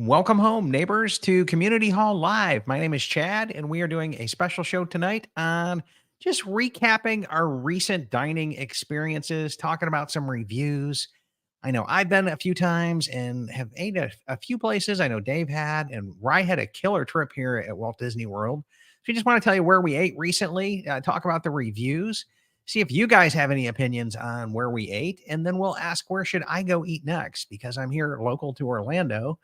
Welcome home, neighbors, to Community Hall Live. My name is Chad, and we are doing a special show tonight on just recapping our recent dining experiences, talking about some reviews. I know I've been a few times and have ate a few places. I know Dave had, and Rye had a killer trip here at Walt Disney World. So we just want to tell you where we ate recently, talk about the reviews, see if you guys have any opinions on where we ate, and then we'll ask where should I go eat next because I'm here local to Orlando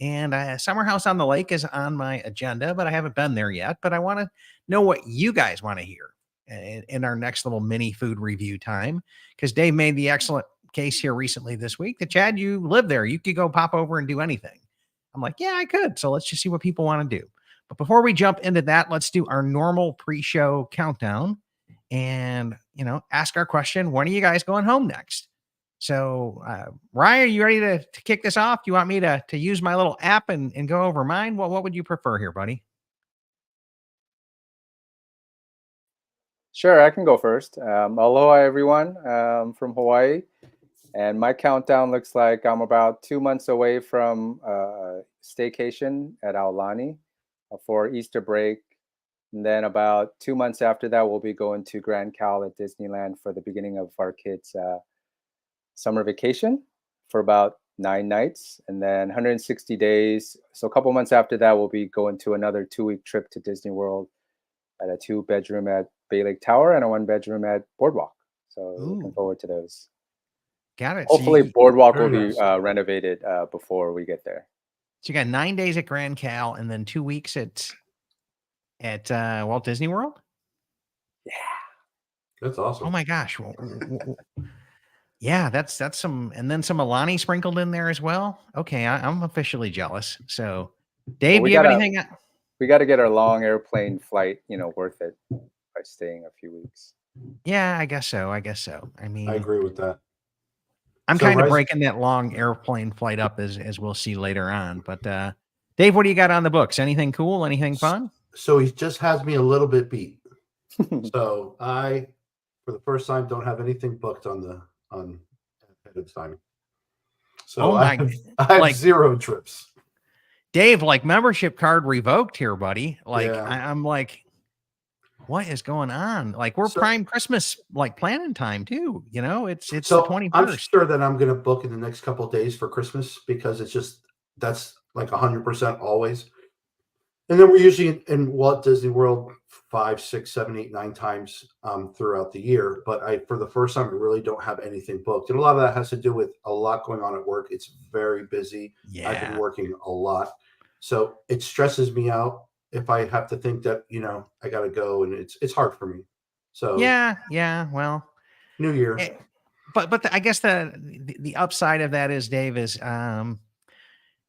and Summer House on the Lake is on my agenda, but I haven't been there yet. But I want to know what you guys want to hear in our next little mini food review time. Because Dave made the excellent case here recently this week that Chad, you live there. You could go pop over and do anything. I'm like, yeah, I could. So let's just see what people want to do. But before we jump into that, let's do our normal pre-show countdown and, ask our question. When are you guys going home next? So, Ryan, are you ready to kick this off? Do you want me to use my little app and go over mine? What would you prefer here, buddy? Sure, I can go first. Aloha, everyone, from Hawaii. And my countdown looks like I'm about 2 months away from staycation at Aulani for Easter break. And then about 2 months after that, we'll be going to Grand Cal at Disneyland for the beginning of our kids' summer vacation for about 9 nights. And then 160 days. So a couple months after that, we'll be going to another 2-week trip to Disney World at a 2-bedroom at Bay Lake Tower and a 1-bedroom at Boardwalk. So looking forward to those. Got it. Hopefully Boardwalk will be renovated before we get there. So you got 9 days at Grand Cal and then 2 weeks at Walt Disney World? Yeah. That's awesome. Oh my gosh. Yeah, that's some, and then some Alani sprinkled in there as well. Okay, I'm officially jealous. So, Dave, do you have anything? We got to get our long airplane flight, worth it by staying a few weeks. Yeah, I guess so. I mean, I agree with that. I'm kind of breaking that long airplane flight up as we'll see later on. But Dave, what do you got on the books? Anything cool? Anything fun? So he just has me a little bit beat. So I, for the first time, don't have anything booked on ahead of time. So I have 0 trips. Dave, like membership card revoked here, buddy. Like Yeah. I'm like, what is going on? Like we're prime Christmas like planning time too. It's so the 21st. I'm sure that I'm going to book in the next couple of days for Christmas because that's like 100% always. And then we're usually in Walt Disney World 5, 6, 7, 8, 9 times throughout the year. But for the first time, I really don't have anything booked. And a lot of that has to do with a lot going on at work. It's very busy. Yeah. I've been working a lot. So it stresses me out if I have to think that, I got to go, and it's hard for me. So yeah. Well, New Year. But I guess the upside of that is, Dave, is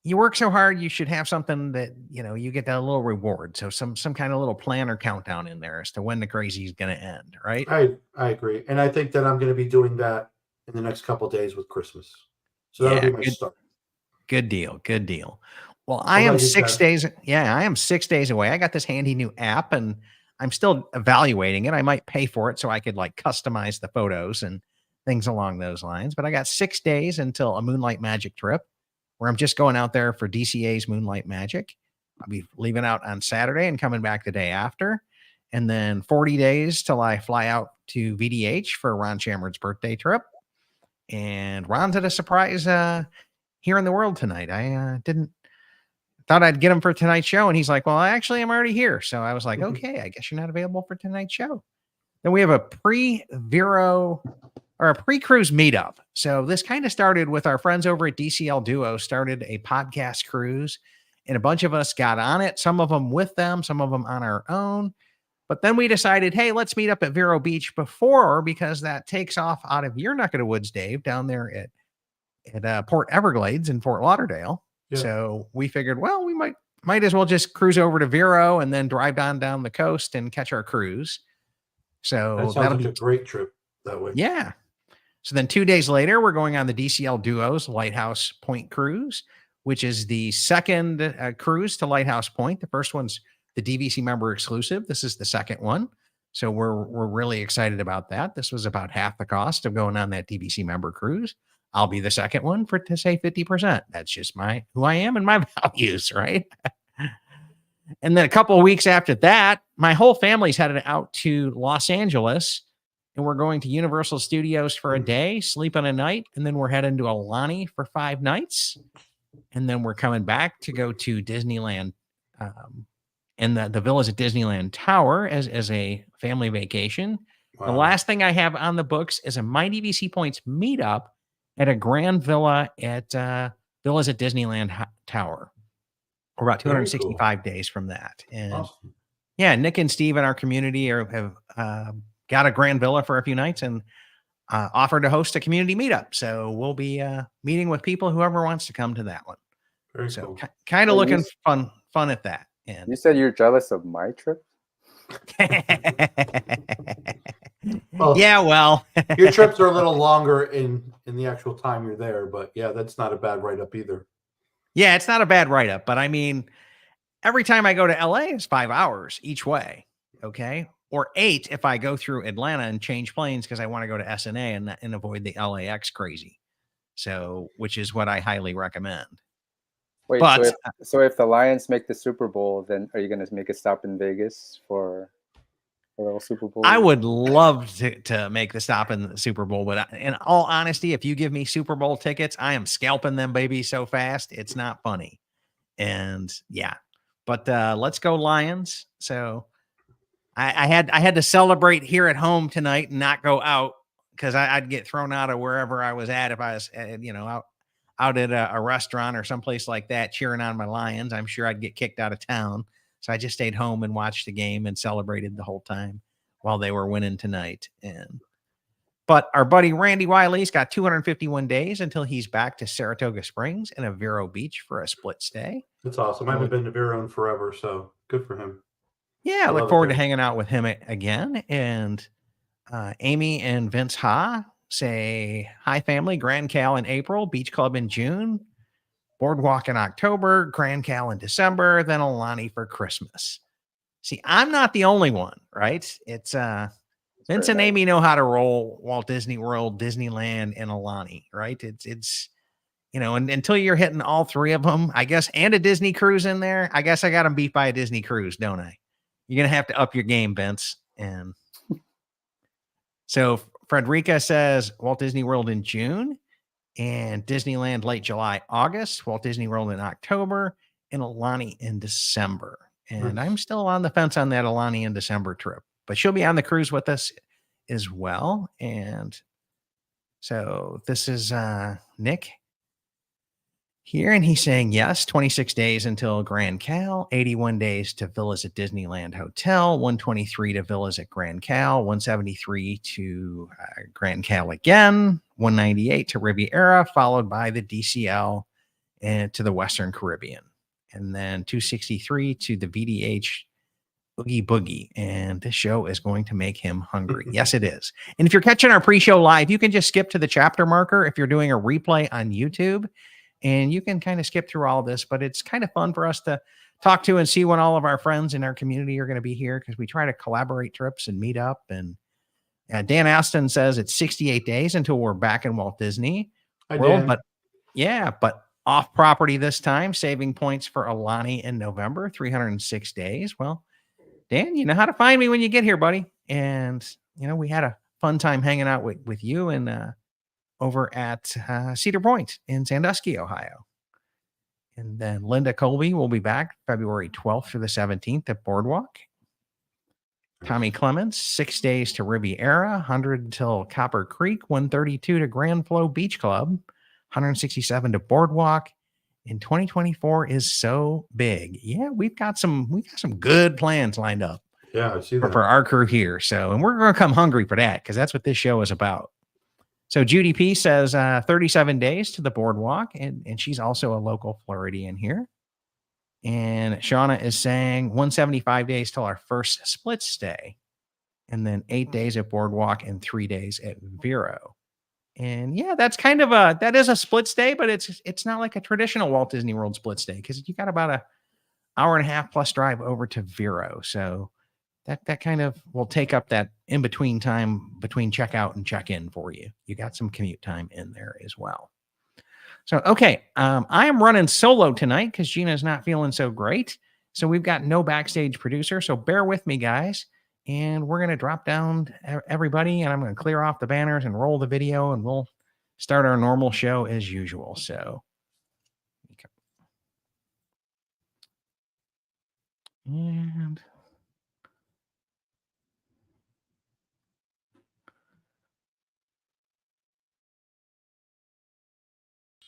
you work so hard, you should have something that, you get that little reward. So some kind of little plan or countdown in there as to when the crazy is going to end. Right. I agree. And I think that I'm going to be doing that in the next couple of days with Christmas. So that'll be my start. Good deal. Well, I am 6 days. Yeah, I am 6 days away. I got this handy new app and I'm still evaluating it. I might pay for it so I could like customize the photos and things along those lines. But I got 6 days until a Moonlight Magic trip where I'm just going out there for DCA's Moonlight Magic. I'll be leaving out on Saturday and coming back the day after. And then 40 days till I fly out to VDH for Ron Shamard's birthday trip. And Ron's at a surprise here in the world tonight. I thought I'd get him for tonight's show. And he's like, well, actually, I'm already here. So I was like, okay, I guess you're not available for tonight's show. Then we have a pre-Vero or a pre-cruise meetup. So this kind of started with our friends over at DCL Duo, started a podcast cruise, and a bunch of us got on it. Some of them with them, some of them on our own. But then we decided, hey, let's meet up at Vero Beach because that takes off out of your neck of the woods, Dave, down there at Port Everglades in Fort Lauderdale. Yeah. So we figured, well, we might as well just cruise over to Vero and then drive down the coast and catch our cruise. So that sounds like a great trip that way. Yeah. So then 2 days later, we're going on the DCL Duo's Lighthouse Point cruise, which is the second cruise to Lighthouse Point. The first one's the DVC member exclusive. This is the second one. So we're really excited about that. This was about half the cost of going on that DVC member cruise. I'll be the second one to say 50%. That's just who I am and my values, right? And then a couple of weeks after that, my whole family's headed out to Los Angeles, and we're going to Universal Studios for a day, sleeping a night, and then we're heading to Alani for 5 nights, and then we're coming back to go to Disneyland, and the villas at Disneyland Tower as a family vacation. Wow. The last thing I have on the books is a My DVC Points meetup at a grand villa at Villas at Disneyland Tower. We're about 265 days from that. And Awesome. yeah, Nick and Steve in our community have got a grand villa for a few nights and offered to host a community meetup. So we'll be meeting with people, whoever wants to come to that one. Very so cool. Kind of looking fun at that. And you said you're jealous of my trip? Well, yeah, well, your trips are a little longer in the actual time you're there, but yeah, that's not a bad write-up either. Yeah, it's not a bad write-up, but I mean, every time I go to LA, it's 5 hours each way. Okay. Or 8 if I go through Atlanta and change planes because I want to go to SNA and avoid the LAX crazy. So, which is what I highly recommend. Wait, but, so if the Lions make the Super Bowl, then are you going to make a stop in Vegas for a little Super Bowl? I would love to make the stop in the Super Bowl, but in all honesty, if you give me Super Bowl tickets, I am scalping them, baby, so fast it's not funny. And yeah, but let's go Lions. So I had to celebrate here at home tonight and not go out because I'd get thrown out of wherever I was at if I was out at a restaurant or someplace like that cheering on my Lions. I'm sure I'd get kicked out of town. So I just stayed home and watched the game and celebrated the whole time while they were winning tonight. But our buddy Randy Wiley's got 251 days until he's back to Saratoga Springs and Vero Beach for a split stay. That's awesome. I haven't been to Vero in forever, so good for him. Yeah, I look forward to hanging out with him again. And Amy and Vince Ha say, hi, family. Grand Cal in April, Beach Club in June, Boardwalk in October, Grand Cal in December, then Alani for Christmas. See, I'm not the only one, right? It's Vince and Amy know how to roll Walt Disney World, Disneyland, and Alani, right? It's and until you're hitting all 3 of them, I guess, and a Disney cruise in there, I guess I got them beat by a Disney cruise, don't I? You're going to have to up your game, Vince. And so Frederica says Walt Disney World in June and Disneyland late July, August, Walt Disney World in October, and Alani in December. And I'm still on the fence on that Alani in December trip, but she'll be on the cruise with us as well. And so this is Nick here, and he's saying yes, 26 days until Grand Cal, 81 days to Villas at Disneyland Hotel, 123 to Villas at Grand Cal, 173 to Grand Cal again, 198 to Riviera, followed by the DCL and to the Western Caribbean, and then 263 to the VDH Oogie Boogie. And this show is going to make him hungry. Yes, it is. And if you're catching our pre-show live, you can just skip to the chapter marker if you're doing a replay on YouTube. And you can kind of skip through all this, but it's kind of fun for us to talk to and see when all of our friends in our community are going to be here because we try to collaborate trips and meet up. And Dan Aston says it's 68 days until we're back in Walt Disney World. But off property this time, saving points for Alani in November, 306 days. Well, Dan, you know how to find me when you get here, buddy. And, we had a fun time hanging out with you and over at Cedar Point in Sandusky, Ohio. And then Linda Colby will be back February 12th through the 17th at Boardwalk. Tommy Clements, 6 days to Riviera, 100 till Copper Creek, 132 to Grand Flow Beach Club, 167 to Boardwalk. And 2024 is so big. Yeah, we got some good plans lined up. Yeah, I see that. For our crew here. So, and we're going to come hungry for that because that's what this show is about. So Judy P says 37 days to the Boardwalk, and she's also a local Floridian here. And Shauna is saying 175 days till our first split stay, and then 8 days at Boardwalk and 3 days at Vero. And yeah, that's kind of that is a split stay, but it's not like a traditional Walt Disney World split stay because you got about an hour and a half plus drive over to Vero. So that kind of will take up that in between time between checkout and check in for you. You got some commute time in there as well. So, okay, I am running solo tonight because Gina's not feeling so great. So we've got no backstage producer. So bear with me, guys. And we're going to drop down everybody, and I'm going to clear off the banners and roll the video, and we'll start our normal show as usual. So, and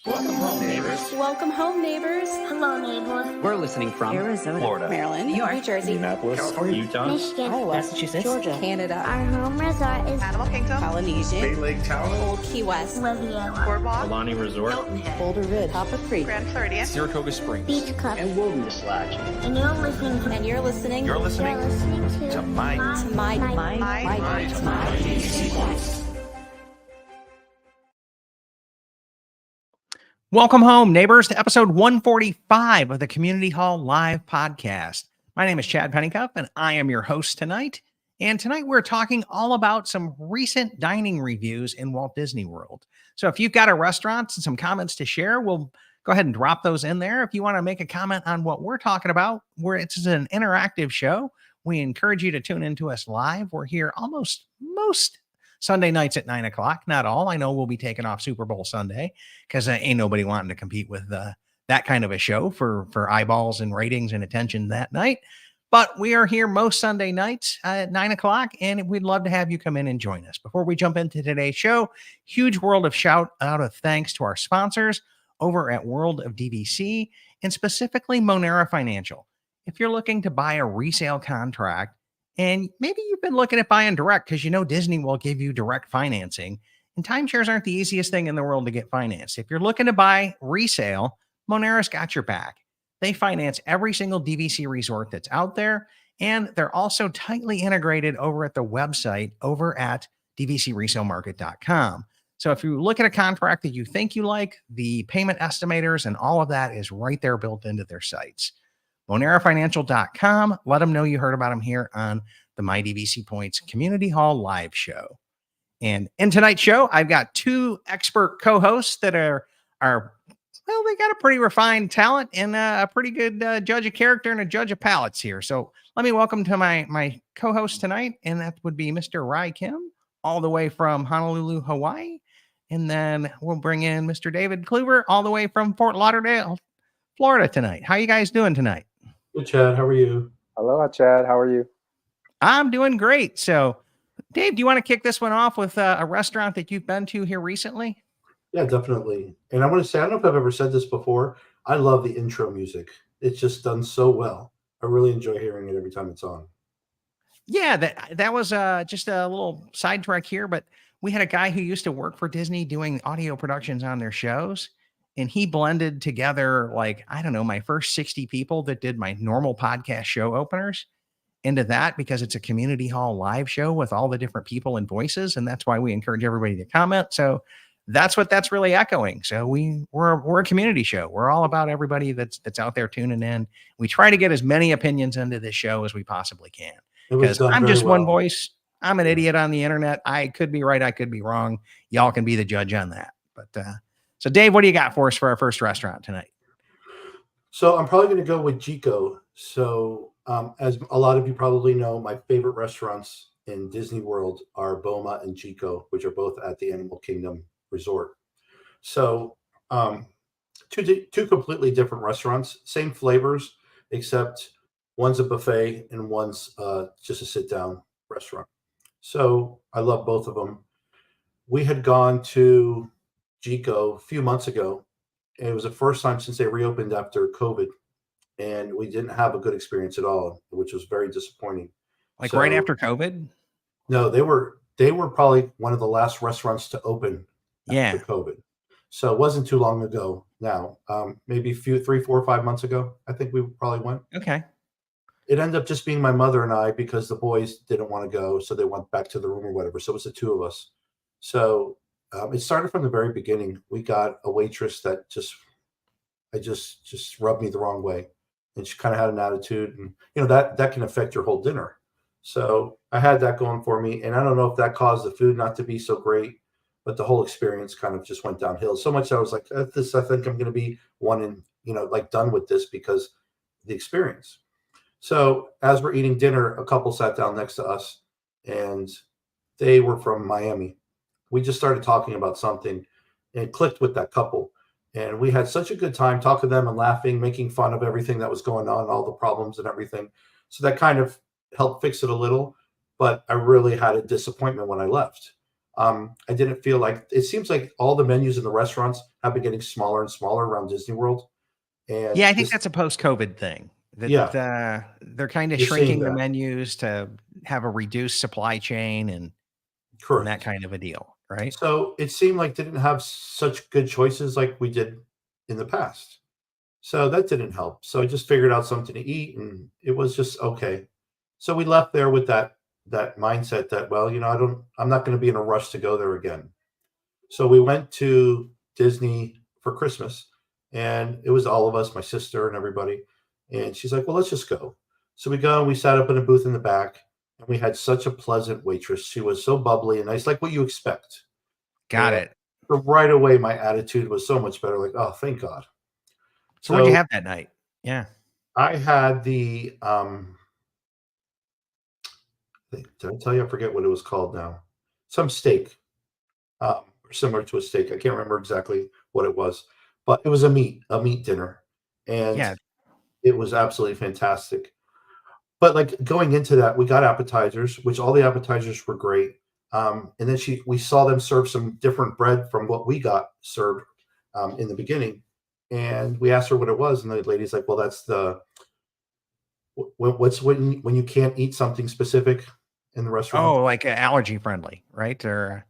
welcome home, neighbors. Welcome home, neighbors. Hello, neighbors. We're listening from Arizona, Florida, Maryland, New York, New Jersey, Indianapolis, California, Utah, Michigan, Iowa, Massachusetts, Georgia, Canada, our home resort is Animal Kingdom, Polynesia, Bay Lake Town, Old Key West, Riviera, Boardwalk, Alani Resort, Boulder Ridge, Copper Creek, Grand Floridian, Saratoga Springs, Beach Club, and Wilderness Lodge. and you're listening to and you're listening You're listening to my welcome home, neighbors, to episode 145 of the Community Hall Live podcast. My name is Chad Pennycuff, and I am your host tonight. And tonight we're talking all about some recent dining reviews in Walt Disney World. So if you've got a restaurant and some comments to share, we'll go ahead and drop those in there. If you want to make a comment on what we're talking about, it's an interactive show. We encourage you to tune into us live. We're here almost most Sunday nights at 9 o'clock. Not all. I know we'll be taking off Super Bowl Sunday because ain't nobody wanting to compete with that kind of a show for eyeballs and ratings and attention that night. But we are here most Sunday nights at 9 o'clock, and we'd love to have you come in and join us. Before we jump into today's show, huge world of shout out of thanks to our sponsors over at World of DVC, and specifically Monera Financial. If you're looking to buy a resale contract, and maybe you've been looking at buying direct because you know Disney will give you direct financing, and timeshares aren't the easiest thing in the world to get financed. If you're looking to buy resale, Monera's got your back. They finance every single DVC resort that's out there, and they're also tightly integrated over at the website over at dvcresalemarket.com. So if you look at a contract that you think you like, the payment estimators and all of that is right there built into their sites. MoneraFinancial.com. Let them know you heard about them here on the My DVC Points Community Hall live show. And in tonight's show, I've got two expert co-hosts that are well, they got a pretty refined talent and a pretty good judge of character and a judge of palates here. So let me welcome to my co-host tonight, and that would be Mr. Rai Kim, all the way from Honolulu, Hawaii. And then we'll bring in Mr. David Kluver, all the way from Fort Lauderdale, Florida tonight. How you guys doing tonight? Good, Chad. How are you? Hello, Chad. How are you? I'm doing great. So, Dave, do you want to kick this one off with a restaurant that you've been to here recently? Yeah, definitely. And I want to say, I don't know if I've ever said this before. I love the intro music. It's just done so well. I really enjoy hearing it every time it's on. Yeah, that was just a little sidetrack here, but we had a guy who used to work for Disney doing audio productions on their shows, and he blended together, like, I don't know, my first 60 people that did my normal podcast show openers into that, because it's a community hall live show with all the different people and voices, and that's why we encourage everybody to comment. So that's what that's really echoing. So we're a community show. We're all about everybody that's out there tuning in. We try to get as many opinions into this show as we possibly can, because I'm just one voice. I'm an idiot on the internet. I could be right. I could be wrong. Y'all can be the judge on that. But so Dave, what do you got for us for our first restaurant tonight? So I'm probably going to go with Jiko. So as a lot of you probably know, my favorite restaurants in Disney World are Boma and Jiko, which are both at the Animal Kingdom Resort. So two completely different restaurants, same flavors, except one's a buffet and one's just a sit-down restaurant. So I love both of them. We had gone to Jiko a few months ago, and it was the first time since they reopened after COVID, and we didn't have a good experience at all, which was very disappointing. Like right after COVID? No, they were probably one of the last restaurants to open after COVID. So it wasn't too long ago now. Maybe 3, 4, 5 months ago, I think we probably went. Okay. It ended up just being my mother and I, because the boys didn't want to go, so they went back to the room or whatever. So it was the two of us. So it started from the very beginning. We got a waitress that just rubbed me the wrong way, and she kind of had an attitude, and that can affect your whole dinner. So I had that going for me, and I don't know if that caused the food not to be so great, but the whole experience kind of just went downhill so much that I was like, this, I think I'm going to be one and, like done with this because the experience. So as we're eating dinner, a couple sat down next to us, and they were from Miami. We just started talking about something and clicked with that couple. And we had such a good time talking to them and laughing, making fun of everything that was going on, all the problems and everything. So that kind of helped fix it a little. But I really had a disappointment when I left. I didn't feel like it seems like all the menus in the restaurants have been getting smaller and smaller around Disney World. And Yeah, I think this, that's a post-COVID thing. yeah, That they're kind of you're seeing shrinking the that. menus to have a reduced supply chain and that Correct. kind of a deal, right? So it seemed like they didn't have such good choices like we did in the past. So that didn't help. So I just figured out something to eat and it was just okay. So we left there with that mindset that, well, I'm not going to be in a rush to go there again. So we went to Disney for Christmas, and it was all of us, my sister and everybody. And she's like, well, let's just go. So we go and we sat up in a booth in the back, and we had such a pleasant waitress. She was so bubbly and nice, like what you expect. Got And it. so right away, my attitude was so much better. Like, oh, thank God. So what'd you So have that night? Yeah. I had the did I tell you? I forget what it was called now. Some steak, similar to a steak. I can't remember exactly what it was, but it was a meat dinner, and Yeah. it was absolutely fantastic. But like going into that, we got appetizers, which all the appetizers were great. And then we saw them serve some different bread from what we got served in the beginning, and we asked her what it was, and the lady's like, "Well, that's the what's when you can't eat something specific in the restaurant, Oh, like allergy friendly, right? Or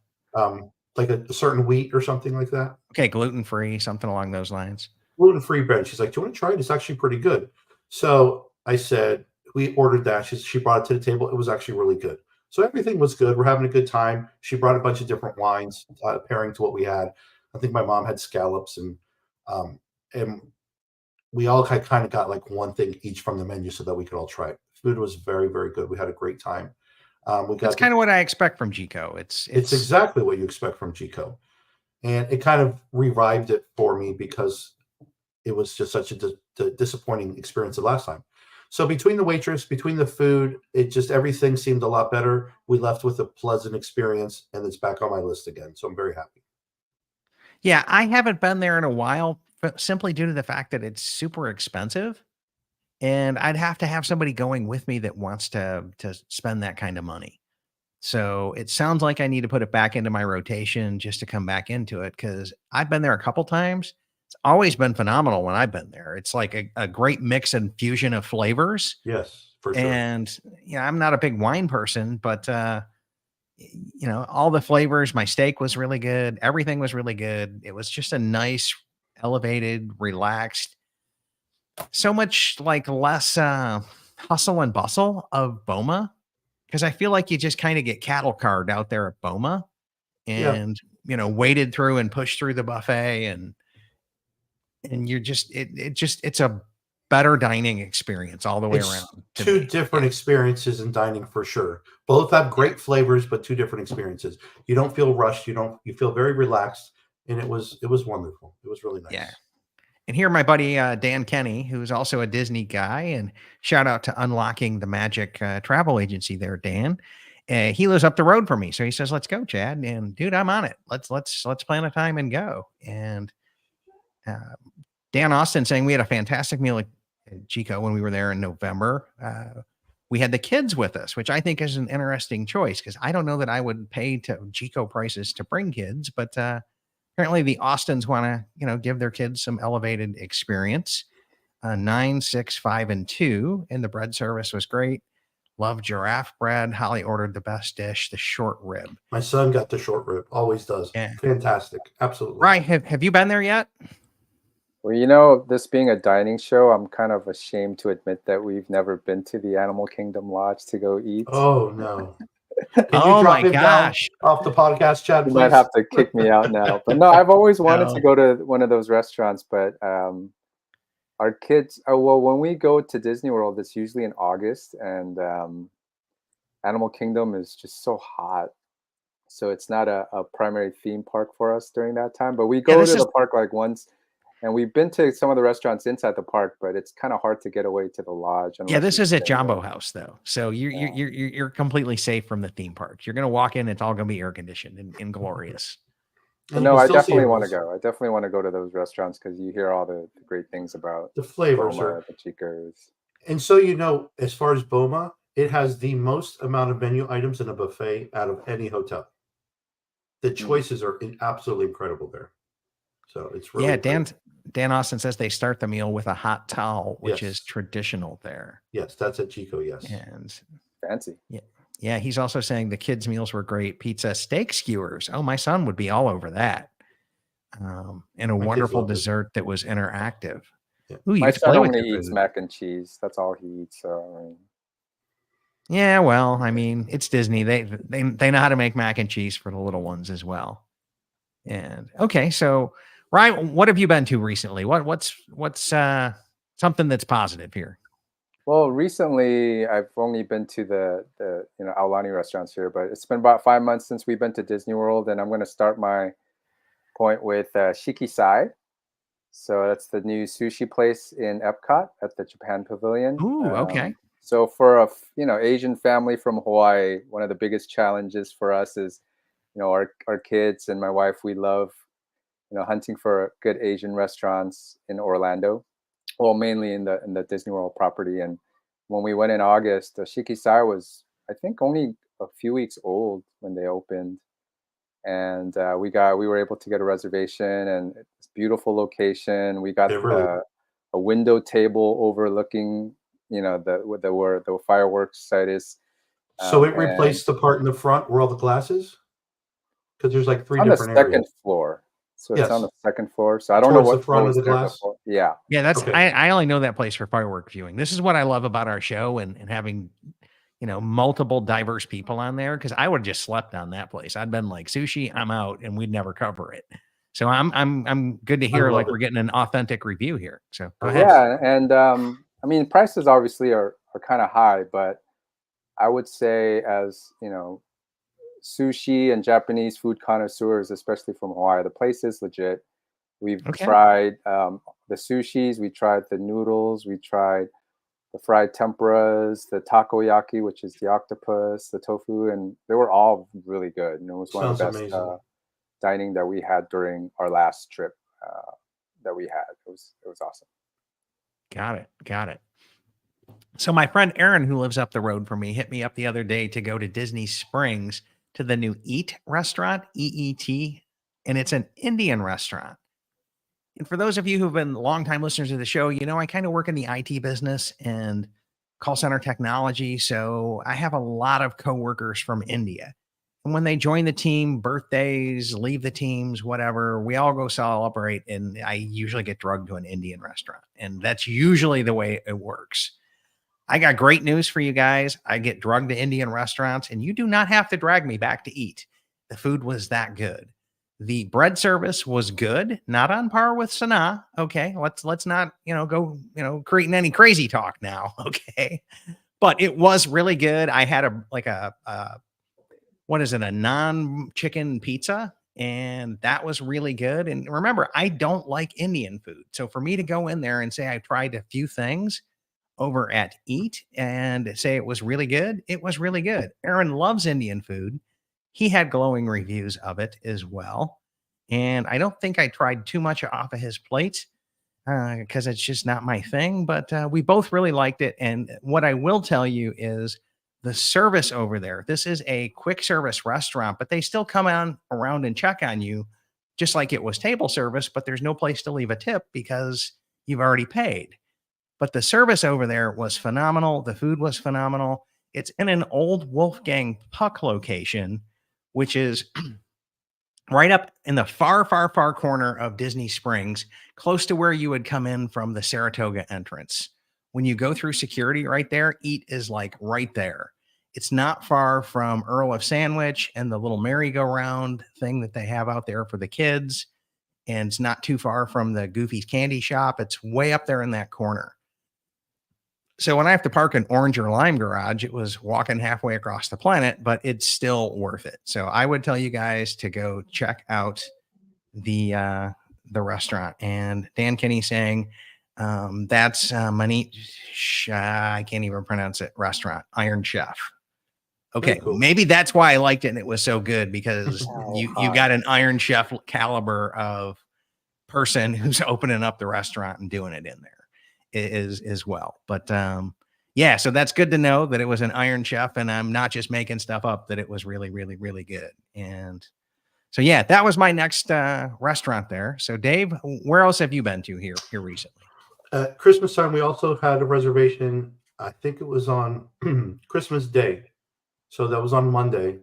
like a certain wheat or something like that." okay, gluten free, something along those lines. Gluten-free bread. She's like, "Do you want to try it? It's actually pretty good." So I said, we ordered that. She brought it to the table. It was actually really good. So everything was good. We're having a good time. She brought a bunch of different wines, pairing to what we had. I think my mom had scallops, um, and we all kind of got like one thing each from the menu so that we could all try it. Food was very, very good. We had a great time. We That's got kind of what I expect from Jiko. it's exactly what you expect from Jiko. And it kind of revived it for me because it was just such a disappointing experience the last time. So between the waitress, between the food, it just everything seemed a lot better. We left with a pleasant experience, and it's back on my list again. So I'm very happy. Yeah, I haven't been there in a while, but simply due to the fact that it's super expensive. And I'd have to have somebody going with me that wants to spend that kind of money. So it sounds like I need to put it back into my rotation just to come back into it because I've been there a couple times. It's always been phenomenal when I've been there. It's like a great mix and fusion of flavors. Yes, for sure. And I'm not a big wine person, but all the flavors, my steak was really good. Everything was really good. It was just a nice, elevated, relaxed, so much like less hustle and bustle of Boma because I feel like you just kind of get cattle card out there at Boma Yeah, and waded through and pushed through the buffet and you're just it's a better dining experience all the way around it's to two me. different experiences in dining for sure. Both have great flavors, but two different experiences. You don't feel rushed. You feel very relaxed, and it was wonderful. It was really Yeah. nice. And here, my buddy Dan Kenny, who's also a Disney guy, and shout out to Unlocking the Magic travel agency there, Dan. He lives up the road from me, so he says, "Let's go, Chad." And dude, I'm on it. Let's plan a time and go. And uh, Dan Austin saying we had a fantastic meal at Jiko when we were there in November. We had the kids with us, which I think is an interesting choice because I don't know that I would pay to Jiko prices to bring kids, but apparently the Austins want to, give their kids some elevated experience. 9, 6, 5, and 2. And the bread service was great. Love giraffe bread. Holly ordered the best dish, the short rib. My son got the short rib. Always does. Yeah. Fantastic. Absolutely. Right. Have you been there yet? Well, this being a dining show, I'm kind of ashamed to admit that we've never been to the Animal Kingdom Lodge to go eat. Oh no. Can you Oh drop my him down gosh. off the podcast, Chad, You please? might have to kick me out now. But no, I've always wanted to No. go to one of those restaurants, but our kids, well, when we go to Disney World, it's usually in August, and Animal Kingdom is just so hot. So it's not a primary theme park for us during that time. But we Yeah, go this to is the park like once, and we've been to some of the restaurants inside the park, but it's kind of hard to get away to the lodge yeah, unless this you is at stay away. Jumbo House though. So you're Yeah. you're you're you're completely safe from the theme park. You're gonna walk in, it's all gonna be air conditioned and glorious. But And you no, can I still see definitely want to animals. go. I definitely want to go to those restaurants because you hear all the great things about The flavors Boma, are, the Chicos. and so you know, as far as Boma, it has the most amount of menu items in a buffet out of any hotel. The Mm. choices are absolutely incredible there. So it's Yeah, really great. Dan Austin says they start the meal with a hot towel, which is Yes, traditional there. yes, that's at Jiko. Yes, And Fancy. yeah, yeah, he's also saying the kids' meals were great. Pizza, steak skewers. Oh, my son would be all over that. And a my kids wonderful loved it. dessert that was interactive. Yeah. Ooh, you My get to son play with only your eats food. mac and cheese. That's all he eats. So I mean, Yeah, well, I mean, it's Disney. They know how to make mac and cheese for the little ones as well. And okay, so Ryan, what have you been to recently? What's something that's positive here? well, recently I've only been to the Aulani restaurants here, but it's been about 5 months since we've been to Disney World, and I'm going to start my point with Shikisai. So that's the new sushi place in Epcot at the Japan Pavilion. Ooh, okay. So for a Asian family from Hawaii, one of the biggest challenges for us is our kids and my wife. We love hunting for good Asian restaurants in Orlando, well, mainly in the Disney World property. And when we went in August, Shikisai was, I think, only a few weeks old when they opened, and we were able to get a reservation, and it's a beautiful location. We got It really. a window table overlooking where the fireworks site is, So it and replaced the part in the front where all the glass is, because there's like it's three on the different second areas. floor. So it's on Yes, the second floor. So I don't know towards the what front floor of is the there glass. before. Yeah. Yeah, Okay. I only know that place for firework viewing. This is what I love about our show and having multiple diverse people on there because I would have just slept on that place. I'd been like sushi, I'm out, and we'd never cover it. So I'm good to I hear like love it. we're getting an authentic review here. So I go love ahead. it. Yeah, and I mean prices obviously are kind of high, but I would say as sushi and Japanese food connoisseurs, especially from Hawaii, the place is legit. We've Okay. tried the sushis, we tried the noodles, we tried the fried tempuras, the takoyaki, which is the octopus, the tofu, and they were all really good. And it was one of Sounds the best amazing. dining that we had during our last trip that we had. It was awesome. Got it. So my friend Aaron, who lives up the road from me, hit me up the other day to go to Disney Springs to the new Eat restaurant, EET, and it's an Indian restaurant. And for those of you who've been longtime listeners of the show, I kind of work in the IT business and call center technology. So I have a lot of coworkers from India. And when they join the team, birthdays, leave the teams, whatever, we all go celebrate. And I usually get drugged to an Indian restaurant. And that's usually the way it works. I got great news for you guys. I get drugged to Indian restaurants, and you do not have to drag me back to eat. The food was that good. The bread service was good, not on par with Sanaa. Okay, let's not go creating any crazy talk now. Okay, but it was really good. I had a what is it, a non-chicken pizza, and that was really good. And remember, I don't like Indian food, so for me to go in there and say I tried a few things over at Eat and say it was really good, it was really good. Aaron loves Indian food. He had glowing reviews of it as well. And I don't think I tried too much off of his plate because it's just not my thing, but we both really liked it. And what I will tell you is the service over there. This is a quick service restaurant, but they still come on around and check on you just like it was table service, but there's no place to leave a tip because you've already paid. But the service over there was phenomenal. The food was phenomenal. It's in an old Wolfgang Puck location, which is right up in the far, far, far corner of Disney Springs, close to where you would come in from the Saratoga entrance. When you go through security right there, Eat is like right there. It's not far from Earl of Sandwich and the little merry-go-round thing that they have out there for the kids. And it's not too far from the Goofy's Candy Shop. It's way up there in that corner. So when I have to park an orange or lime garage, it was walking halfway across the planet, but it's still worth it. So I would tell you guys to go check out the restaurant. And Dan Kinney saying that's Manish, I can't even pronounce it, restaurant, Iron Chef. Okay, Cool. maybe that's why I liked it and it was so good, because Oh, you got an Iron Chef caliber of person who's opening up the restaurant and doing it in there is as well. But yeah, so that's good to know that it was an Iron Chef and I'm not just making stuff up, that it was really, really, really good. And so yeah, that was my next restaurant there. So Dave, where else have you been to here recently? At Christmas time, we also had a reservation. I think it was on Christmas Day. So that was on Monday.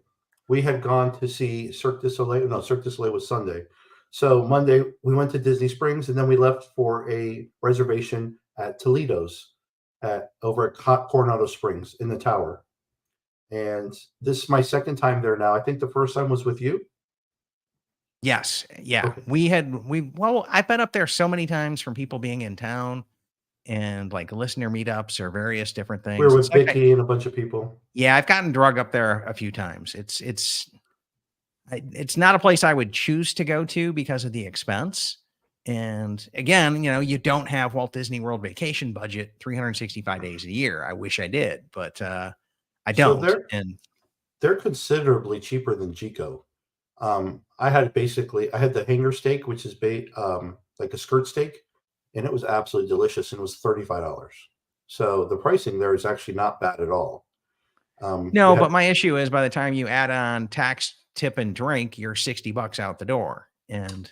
We had gone to see Cirque du Soleil. No, Cirque du Soleil was Sunday. So Monday, we went to Disney Springs, and then we left for a reservation at Toledo's over at Coronado Springs in the tower. And this is my second time there now. I think the first time was with you. Yes. Yeah. Okay. Well, I've been up there so many times from people being in town and like listener meetups or various different things. We were with It's like Vicky and a bunch of people. yeah, I've gotten drug up there a few times. It's not a place I would choose to go to because of the expense. And again, you don't have Walt Disney World vacation budget 365 days a year. I wish I did, but I don't. So And they're considerably cheaper than Jiko. I had the hanger steak, which is like a skirt steak, and it was absolutely delicious, and it was $35. So the pricing there is actually not bad at all. no, but my issue is by the time you add on tax, tip, and drink, you're $60 out the door. And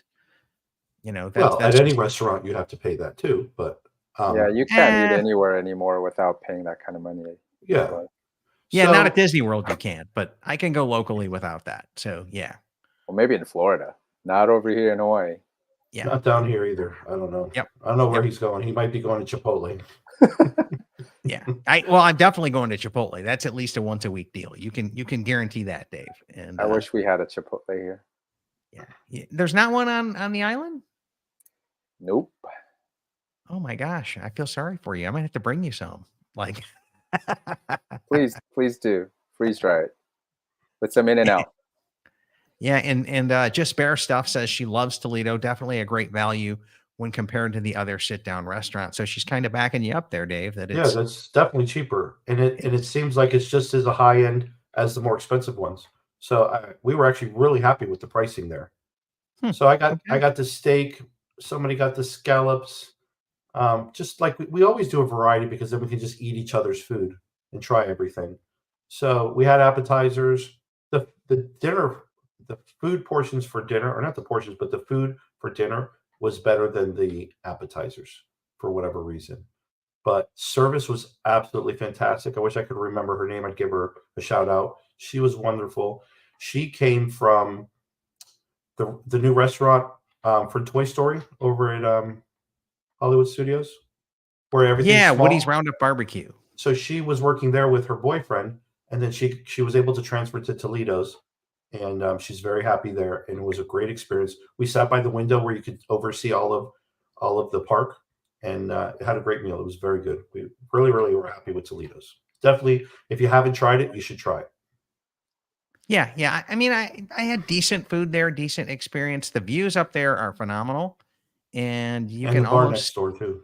that's at any restaurant you have to pay that too. But yeah, you can't eat anywhere anymore without paying that kind of money. yeah. But yeah, So- not at Disney World you can't, but I can go locally without that. So yeah. well, maybe in Florida, not over here in Hawaii. Yeah. Not down here either. I don't know. Yep. I don't know where he's going. He might be going to Chipotle. Yeah. I'm definitely going to Chipotle. That's at least a once a week deal. You can guarantee that, Dave. And I wish we had a Chipotle here. yeah. There's not one on the island? Nope. Oh my gosh. I feel sorry for you. I might have to bring you some. Like Please do. Freeze dry it. Put some in and out. yeah, and Just Bear Stuff says she loves Toledo. Definitely a great value when compared to the other sit down restaurants. So she's kind of backing you up there, Dave. That's definitely cheaper, and it seems like it's just as a high end as the more expensive ones. So we were actually really happy with the pricing there. So I got the steak. Somebody got the scallops. Just like we always do a variety, because then we can just eat each other's food and try everything. So we had appetizers. The dinner, the food portions for dinner, or not the portions, but the food for dinner was better than the appetizers for whatever reason. But service was absolutely fantastic. I wish I could remember her name. I'd give her a shout out. She was wonderful. She came from the new restaurant for Toy Story over at Hollywood Studios, where everything's small. Woody's Roundup Barbecue. So she was working there with her boyfriend, and then she was able to transfer to Toledo's, and she's very happy there. And it was a great experience. We sat by the window where you could oversee all of the park, and had a great meal. It was very good. We really, really were happy with Toledo's. Definitely, if you haven't tried it, you should try it. Yeah. I mean, I had decent food there, decent experience. The views up there are phenomenal, and you can the bar almost next door too.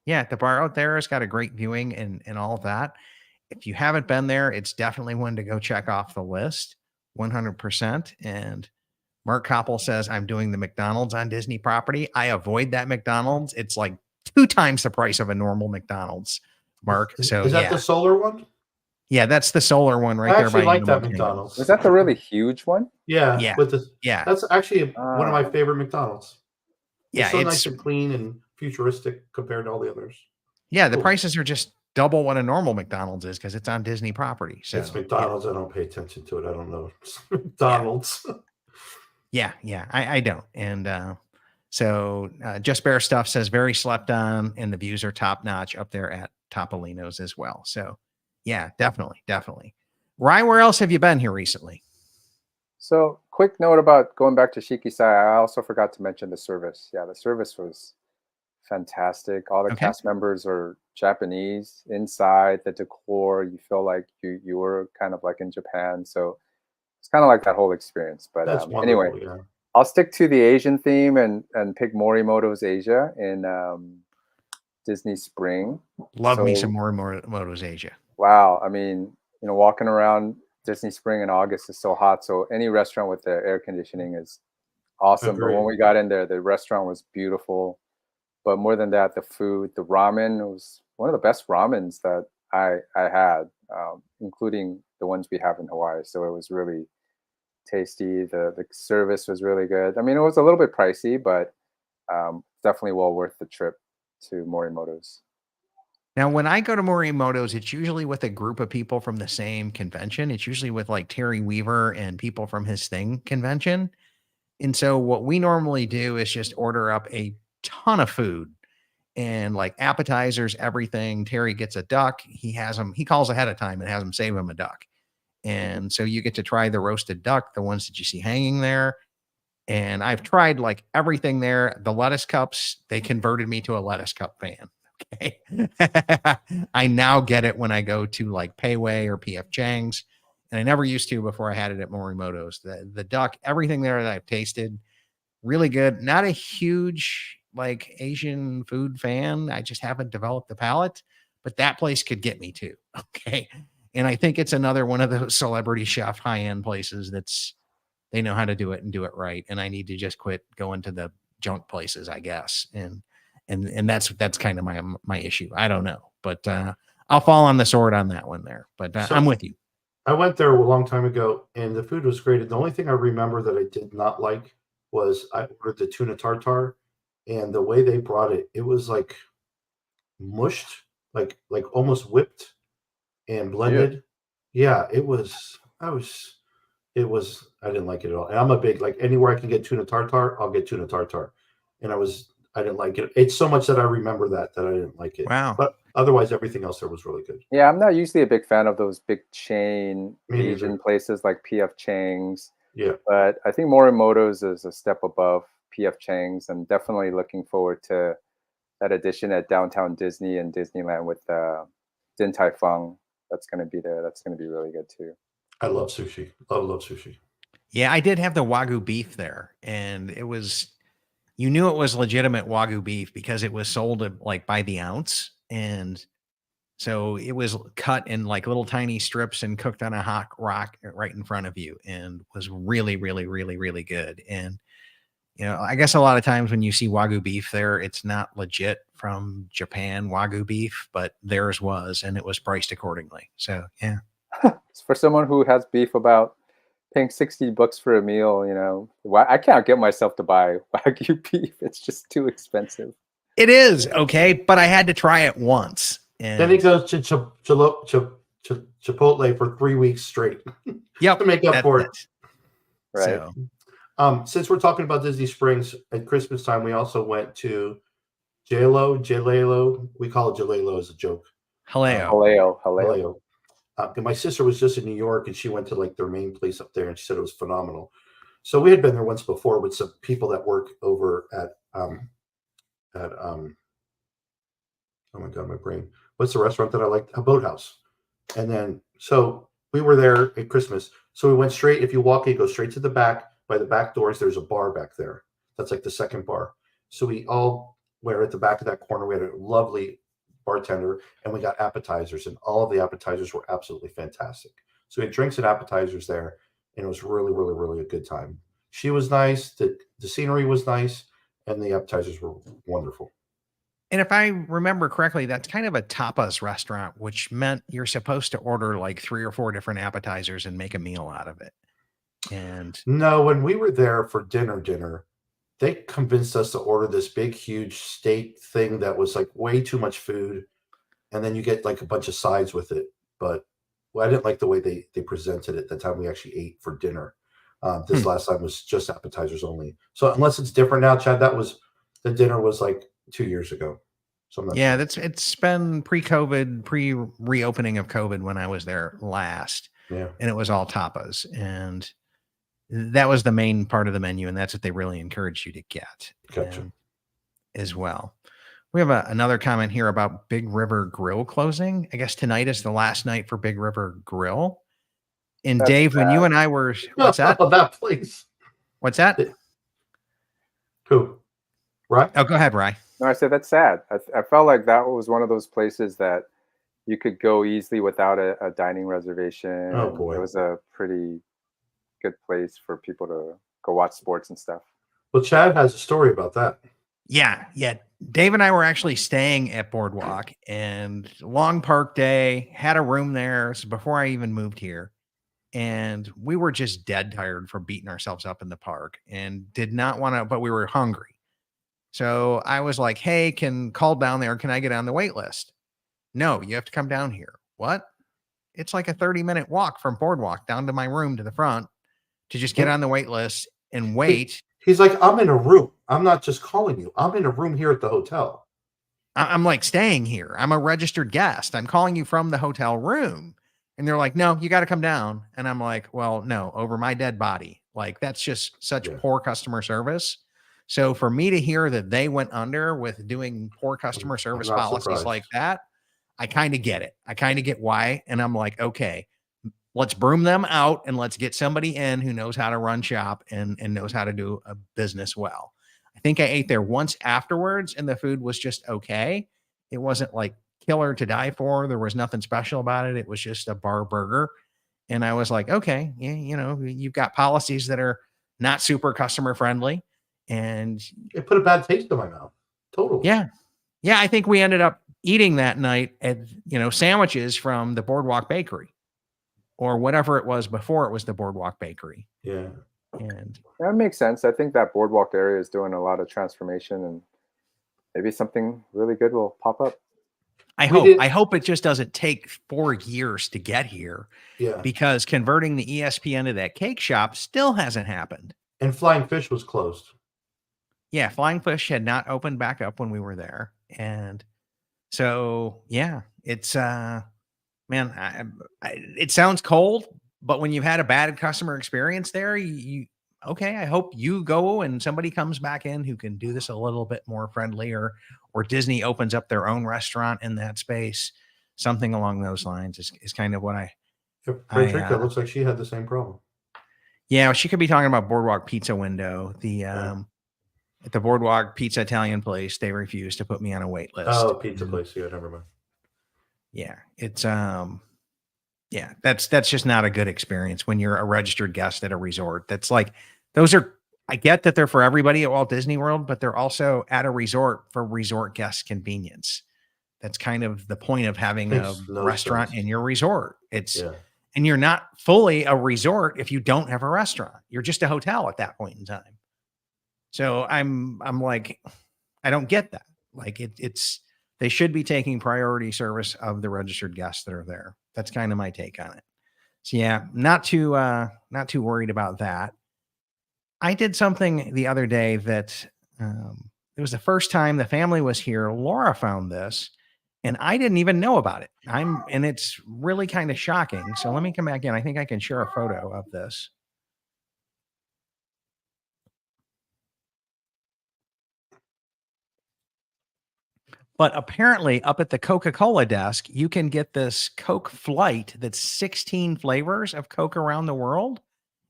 Yeah, the bar out there has got a great viewing and all of that. If you haven't been there, it's definitely one to go check off the list, 100%. And Mark Koppel says, I'm doing the McDonald's on Disney property. I avoid that McDonald's. It's like 2 times the price of a normal McDonald's, Mark. So is that the solar one? Yeah, that's the solar one right I there. actually like that Union. McDonald's. Was that the really huge one? Yeah. Yeah. That's actually one of my favorite McDonald's. It's so it's nice and clean and futuristic compared to all the others. Yeah, the prices are just double what a normal McDonald's is because it's on Disney property. So it's McDonald's. I don't pay attention to it. I don't know. McDonald's. Yeah, I don't. And so Just Bear Stuff says very slept on, and the views are top notch up there at Topolino's as well. So yeah, definitely. Ryan, where else have you been here recently? So quick note about going back to Shikisai. I also forgot to mention the service. Yeah, the service was fantastic. All the Okay. cast members are Japanese. Inside, the decor, you feel like you were kind of like in Japan. So it's kind of like that whole experience. But That's anyway, wonderful. Yeah. I'll stick to the Asian theme and pick Morimoto's Asia in Disney Spring. Love me So some more Moto's Asia. wow, I mean, walking around Disney Spring in August is so hot. So any restaurant with the air conditioning is awesome. But when Agreed. we got in there, the restaurant was beautiful. But more than that, the food, the ramen was one of the best ramens that I had, including the ones we have in Hawaii. So it was really tasty. The service was really good. I mean, it was a little bit pricey, but definitely well worth the trip to Morimoto's. Now, when I go to Morimoto's, it's usually with a group of people from the same convention. It's usually with like Terry Weaver and people from his thing convention. And so what we normally do is just order up a ton of food and like appetizers, everything. Terry gets a duck. He calls ahead of time and has them save him a duck. And so you get to try the roasted duck, the ones that you see hanging there. And I've tried like everything there. The lettuce cups, they converted me to a lettuce cup fan. Okay. I now get it when I go to like Pei Wei or PF Chang's. And I never used to before I had it at Morimoto's. The duck, everything there that I've tasted, really good. Not a huge like Asian food fan. I just haven't developed the palate, but that place could get me too. Okay. And I think it's another one of those celebrity chef high-end places they know how to do it and do it right. And I need to just quit going to the junk places, I guess. And that's kind of my issue. I don't know, but I'll fall on the sword on that one there, but I'm with you. I went there a long time ago and the food was great. And the only thing I remember that I did not like was I ordered the tuna tartare, and the way they brought it, it was like mushed, like almost whipped and blended. Yeah, I didn't like it at all. And I'm a big, like anywhere I can get tuna tartare, I'll get tuna tartare. And I didn't like it. It's so much that I remember that I didn't like it. Wow. But otherwise everything else there was really good. Yeah, I'm not usually a big fan of those big chain Me neither. Asian places like PF Chang's. Yeah. But I think Morimoto's is a step above PF Chang's, and definitely looking forward to that edition at Downtown Disney and Disneyland with Din Tai Fung. That's going to be there. That's going to be really good too. I love sushi. Love sushi. Yeah, I did have the Wagyu beef there, and you knew it was legitimate Wagyu beef because it was sold like by the ounce. And so it was cut in like little tiny strips and cooked on a hot rock right in front of you, and was really, really, really, really good. And, I guess a lot of times when you see Wagyu beef there, it's not legit from Japan Wagyu beef, but theirs was, and it was priced accordingly. So, yeah. For someone who has beef about paying $60 for a meal, I can't get myself to buy Wagyu beef. It's just too expensive. It is okay, but I had to try it once. And Then he goes to Chipotle for 3 weeks straight. Yep, to make up for it. Right. So, Since we're talking about Disney Springs at Christmas time, we also went to Jalelo. We call it Jalelo as a joke. Haleo. Haleo. And my sister was just in New York, and she went to like their main place up there, and she said it was phenomenal. So we had been there once before with some people that work over at oh my god, my brain. What's the restaurant that I like? A Boathouse. And then so we were there at Christmas. So we went straight. If you walk, you go straight to the back. By the back doors, there's a bar back there. That's like the second bar. So we all were at the back of that corner. We had a lovely bartender, and we got appetizers, and all of the appetizers were absolutely fantastic. So we had drinks and appetizers there, and it was really, really, really a good time. She was nice. The scenery was nice, and the appetizers were wonderful. And if I remember correctly, that's kind of a tapas restaurant, which meant you're supposed to order like 3 or 4 different appetizers and make a meal out of it. And no, when we were there for dinner, they convinced us to order this big, huge steak thing that was like way too much food. And then you get like a bunch of sides with it. But I didn't like the way they presented it the time we actually ate for dinner. This last time was just appetizers only. So unless it's different now, Chad, the dinner was like 2 years ago. So I'm not sure. It's been pre-COVID, pre-reopening of COVID when I was there last. Yeah. And it was all tapas. And that was the main part of the menu, and that's what they really encourage you to get Gotcha. as well. We have another comment here about Big River Grill closing. I guess tonight is the last night for Big River Grill. And That's Dave, when you and I were, what's that? That place. What's that? Who? Right? Oh, go ahead, Rye. No, I said that's sad. I felt like that was one of those places that you could go easily without a dining reservation. Oh, and boy. It was a pretty good place for people to go watch sports and stuff. Well, Chad has a story about that. Yeah. Dave and I were actually staying at Boardwalk, and long park day, had a room there. So before I even moved here, and we were just dead tired from beating ourselves up in the park and did not want to, but we were hungry. So I was like, hey, call down there. Can I get on the wait list? No, you have to come down here. What? It's like a 30-minute walk from Boardwalk down to my room to the front to just get on the wait list and wait. He's like, I'm in a room. I'm not just calling you. I'm in a room here at the hotel. I'm like staying here. I'm a registered guest. I'm calling you from the hotel room. And they're like, no, you got to come down. And I'm like, well, no, over my dead body. Like, that's just such poor customer service. So for me to hear that they went under with doing poor customer service policies surprised. like that, I kind of get it. I kind of get why. And I'm like, okay, let's broom them out and let's get somebody in who knows how to run shop and knows how to do a business well. I think I ate there once afterwards and the food was just okay. It wasn't like killer to die for. There was nothing special about it. It was just a bar burger. And I was like, okay, yeah, you've got policies that are not super customer friendly. And it put a bad taste in my mouth. Totally. Yeah. I think we ended up eating that night at, sandwiches from the Boardwalk Bakery or whatever it was before it was the Boardwalk Bakery. Yeah. And that makes sense. I think that Boardwalk area is doing a lot of transformation, and maybe something really good will pop up. I hope it just doesn't take 4 years to get here. Yeah. Because converting the ESPN to that cake shop still hasn't happened. And Flying Fish was closed. Yeah, Flying Fish had not opened back up when we were there. And so, yeah, it's, man, it sounds cold, but when you've had a bad customer experience there, okay, I hope you go and somebody comes back in who can do this a little bit more friendly, or Disney opens up their own restaurant in that space. Something along those lines is kind of what Frederica looks like she had the same problem. Yeah, she could be talking about Boardwalk Pizza Window. At the Boardwalk Pizza Italian place, they refused to put me on a wait list. Oh, pizza place. Yeah, never mind. Yeah, it's yeah, that's just not a good experience when you're a registered guest at a resort. That's like, I get that they're for everybody at Walt Disney World, but they're also at a resort for resort guest convenience. That's kind of the point of having a restaurant in your resort. And you're not fully a resort if you don't have a restaurant. You're just a hotel at that point in time. So I'm like, I don't get that. Like they should be taking priority service of the registered guests that are there. That's kind of my take on it. So yeah, not too worried about that. I did something the other day that it was the first time the family was here. Laura found this and I didn't even know about it. And it's really kind of shocking. So let me come back in. I think I can share a photo of this. But apparently up at the Coca-Cola desk, you can get this Coke Flight that's 16 flavors of Coke around the world.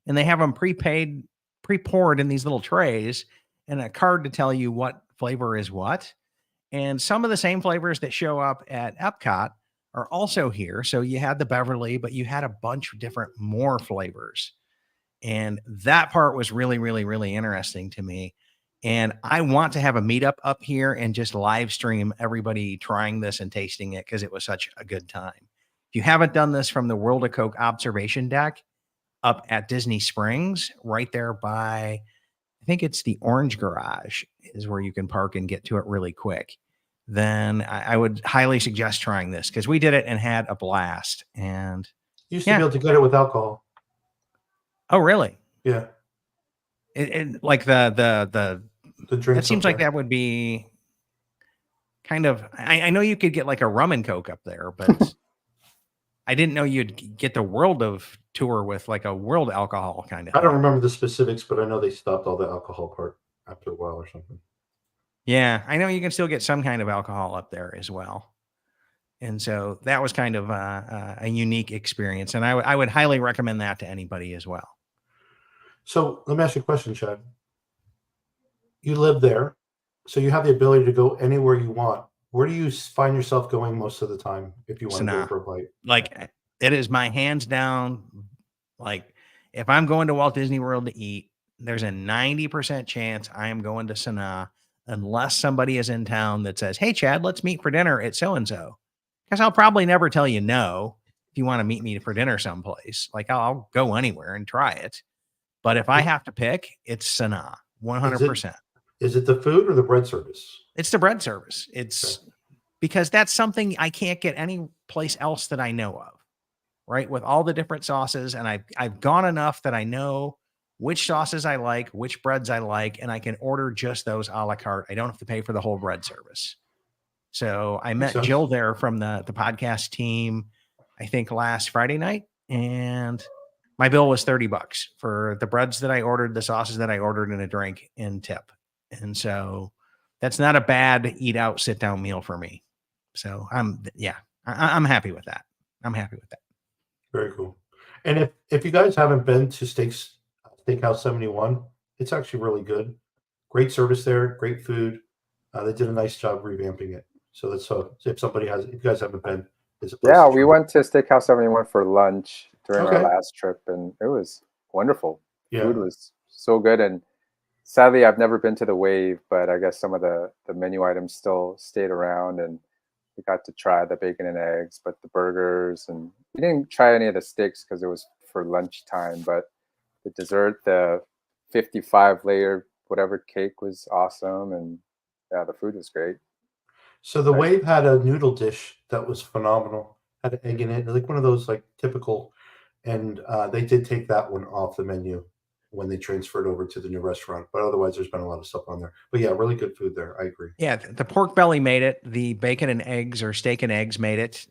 And they have them pre-poured in these little trays and a card to tell you what flavor is what. And some of the same flavors that show up at Epcot are also here. So you had the Beverly, but you had a bunch of different more flavors. And that part was really, really, really interesting to me. And I want to have a meetup up here and just live stream everybody trying this and tasting it because it was such a good time. If you haven't done this from the World of Coke observation deck up at Disney Springs, right there by, I think it's the Orange Garage is where you can park and get to it really quick. Then I would highly suggest trying this because we did it and had a blast. And you used to be able to get it with alcohol. Oh, really? Yeah. It like the drink. It seems like that would be kind of. I know you could get like a rum and Coke up there, but I didn't know you'd get the World of Tour with like a world alcohol kind of. I don't remember the specifics, but I know they stopped all the alcohol part after a while or something. Yeah, I know you can still get some kind of alcohol up there as well. And so that was kind of a unique experience. And I would highly recommend that to anybody as well. So let me ask you a question, Chad. You live there, so you have the ability to go anywhere you want. Where do you find yourself going most of the time if you want to go Sanaa. for a bite? Like it is my hands down. Like if I'm going to Walt Disney World to eat, there's a 90% chance I am going to Sanaa unless somebody is in town that says, "Hey, Chad, let's meet for dinner at so and so." Because I'll probably never tell you no if you want to meet me for dinner someplace. Like I'll go anywhere and try it. But if I have to pick, it's Sanaa, Is it 100%. is it the food or the bread service? It's the bread service. Okay. It's because that's something I can't get any place else that I know of, right? With all the different sauces, and I've gone enough that I know which sauces I like, which breads I like, and I can order just those a la carte. I don't have to pay for the whole bread service. So I Makes met sense. Jill there from the podcast team, I think last Friday night, and my bill was $30 for the breads that I ordered, the sauces that I ordered, and a drink and tip. And so that's not a bad eat out, sit down meal for me. So I'm happy with that. I'm happy with that. Very cool. And if you guys haven't been to Steakhouse 71, it's actually really good. Great service there, great food. They did a nice job revamping it. So that's if you guys haven't been, it's a place Yeah, to we try. went to Steakhouse 71 for lunch during our Okay. last trip, and it was wonderful. Yeah. Food was so good, and sadly, I've never been to the Wave, but I guess some of the menu items still stayed around, and we got to try the bacon and eggs, but the burgers, and we didn't try any of the steaks because it was for lunchtime. But the dessert, the 55-layer whatever cake, was awesome, and yeah, the food was great. So the Right. Wave had a noodle dish that was phenomenal. Had an egg in it, like one of those like typical. And they did take that one off the menu when they transferred over to the new restaurant. But otherwise, there's been a lot of stuff on there. But yeah, really good food there. I agree. Yeah, the pork belly made it. The bacon and eggs or steak and eggs made it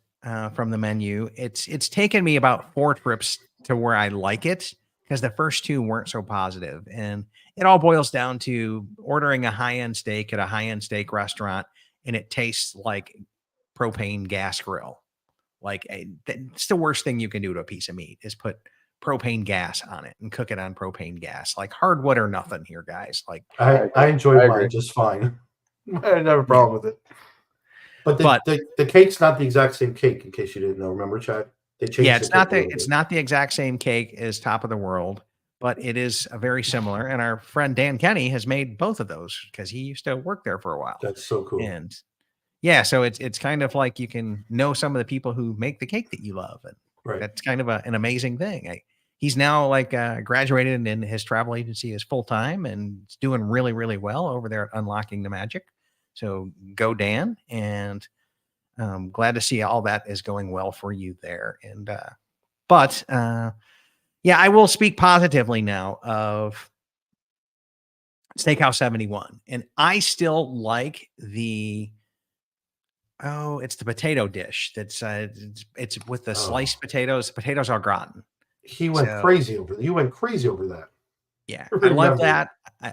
from the menu. It's taken me about 4 trips to where I like it because the first 2 weren't so positive. And it all boils down to ordering a high-end steak at a high-end steak restaurant, and it tastes like propane gas grill. Like it's the worst thing you can do to a piece of meat is put propane gas on it and cook it on propane gas. Like hardwood or nothing here, guys. Like I enjoyed I mine agree. just fine. I didn't have a problem with it. But But- the cake's not the exact same cake, in case you didn't know. Remember, Chad? They changed yeah, the cake a little it's bit. not the exact same cake as Top of the World, but it is a very similar. And our friend Dan Kenny has made both of those because he used to work there for a while. That's so cool. And yeah, so it's kind of like you can know some of the people who make the cake that you love, and Right. that's kind of an amazing thing. He's now like graduated, and his travel agency is full time, and it's doing really, really well over there at Unlocking the Magic. So go Dan, and glad to see all that is going well for you there. And but yeah, I will speak positively now of Steakhouse 71, and I still like the. Oh, it's the potato dish. It's with the sliced potatoes. The potatoes au gratin. He went So- crazy over that. You went crazy over that. Yeah, I I love remember. that.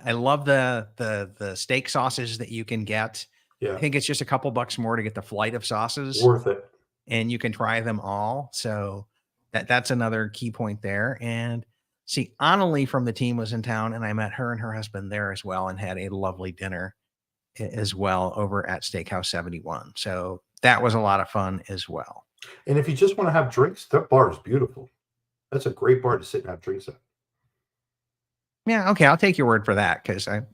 I love the steak sauces that you can get. Yeah. I think it's just a couple bucks more to get the flight of sauces, Worth it. and you can try them all. So that's another key point there. And see, Annalie from the team was in town, and I met her and her husband there as well, and had a lovely dinner as well over at Steakhouse 71. So that was a lot of fun as well. And if you just want to have drinks, that bar is beautiful. That's a great bar to sit and have drinks at. Yeah, okay, I'll take your word for that because I'm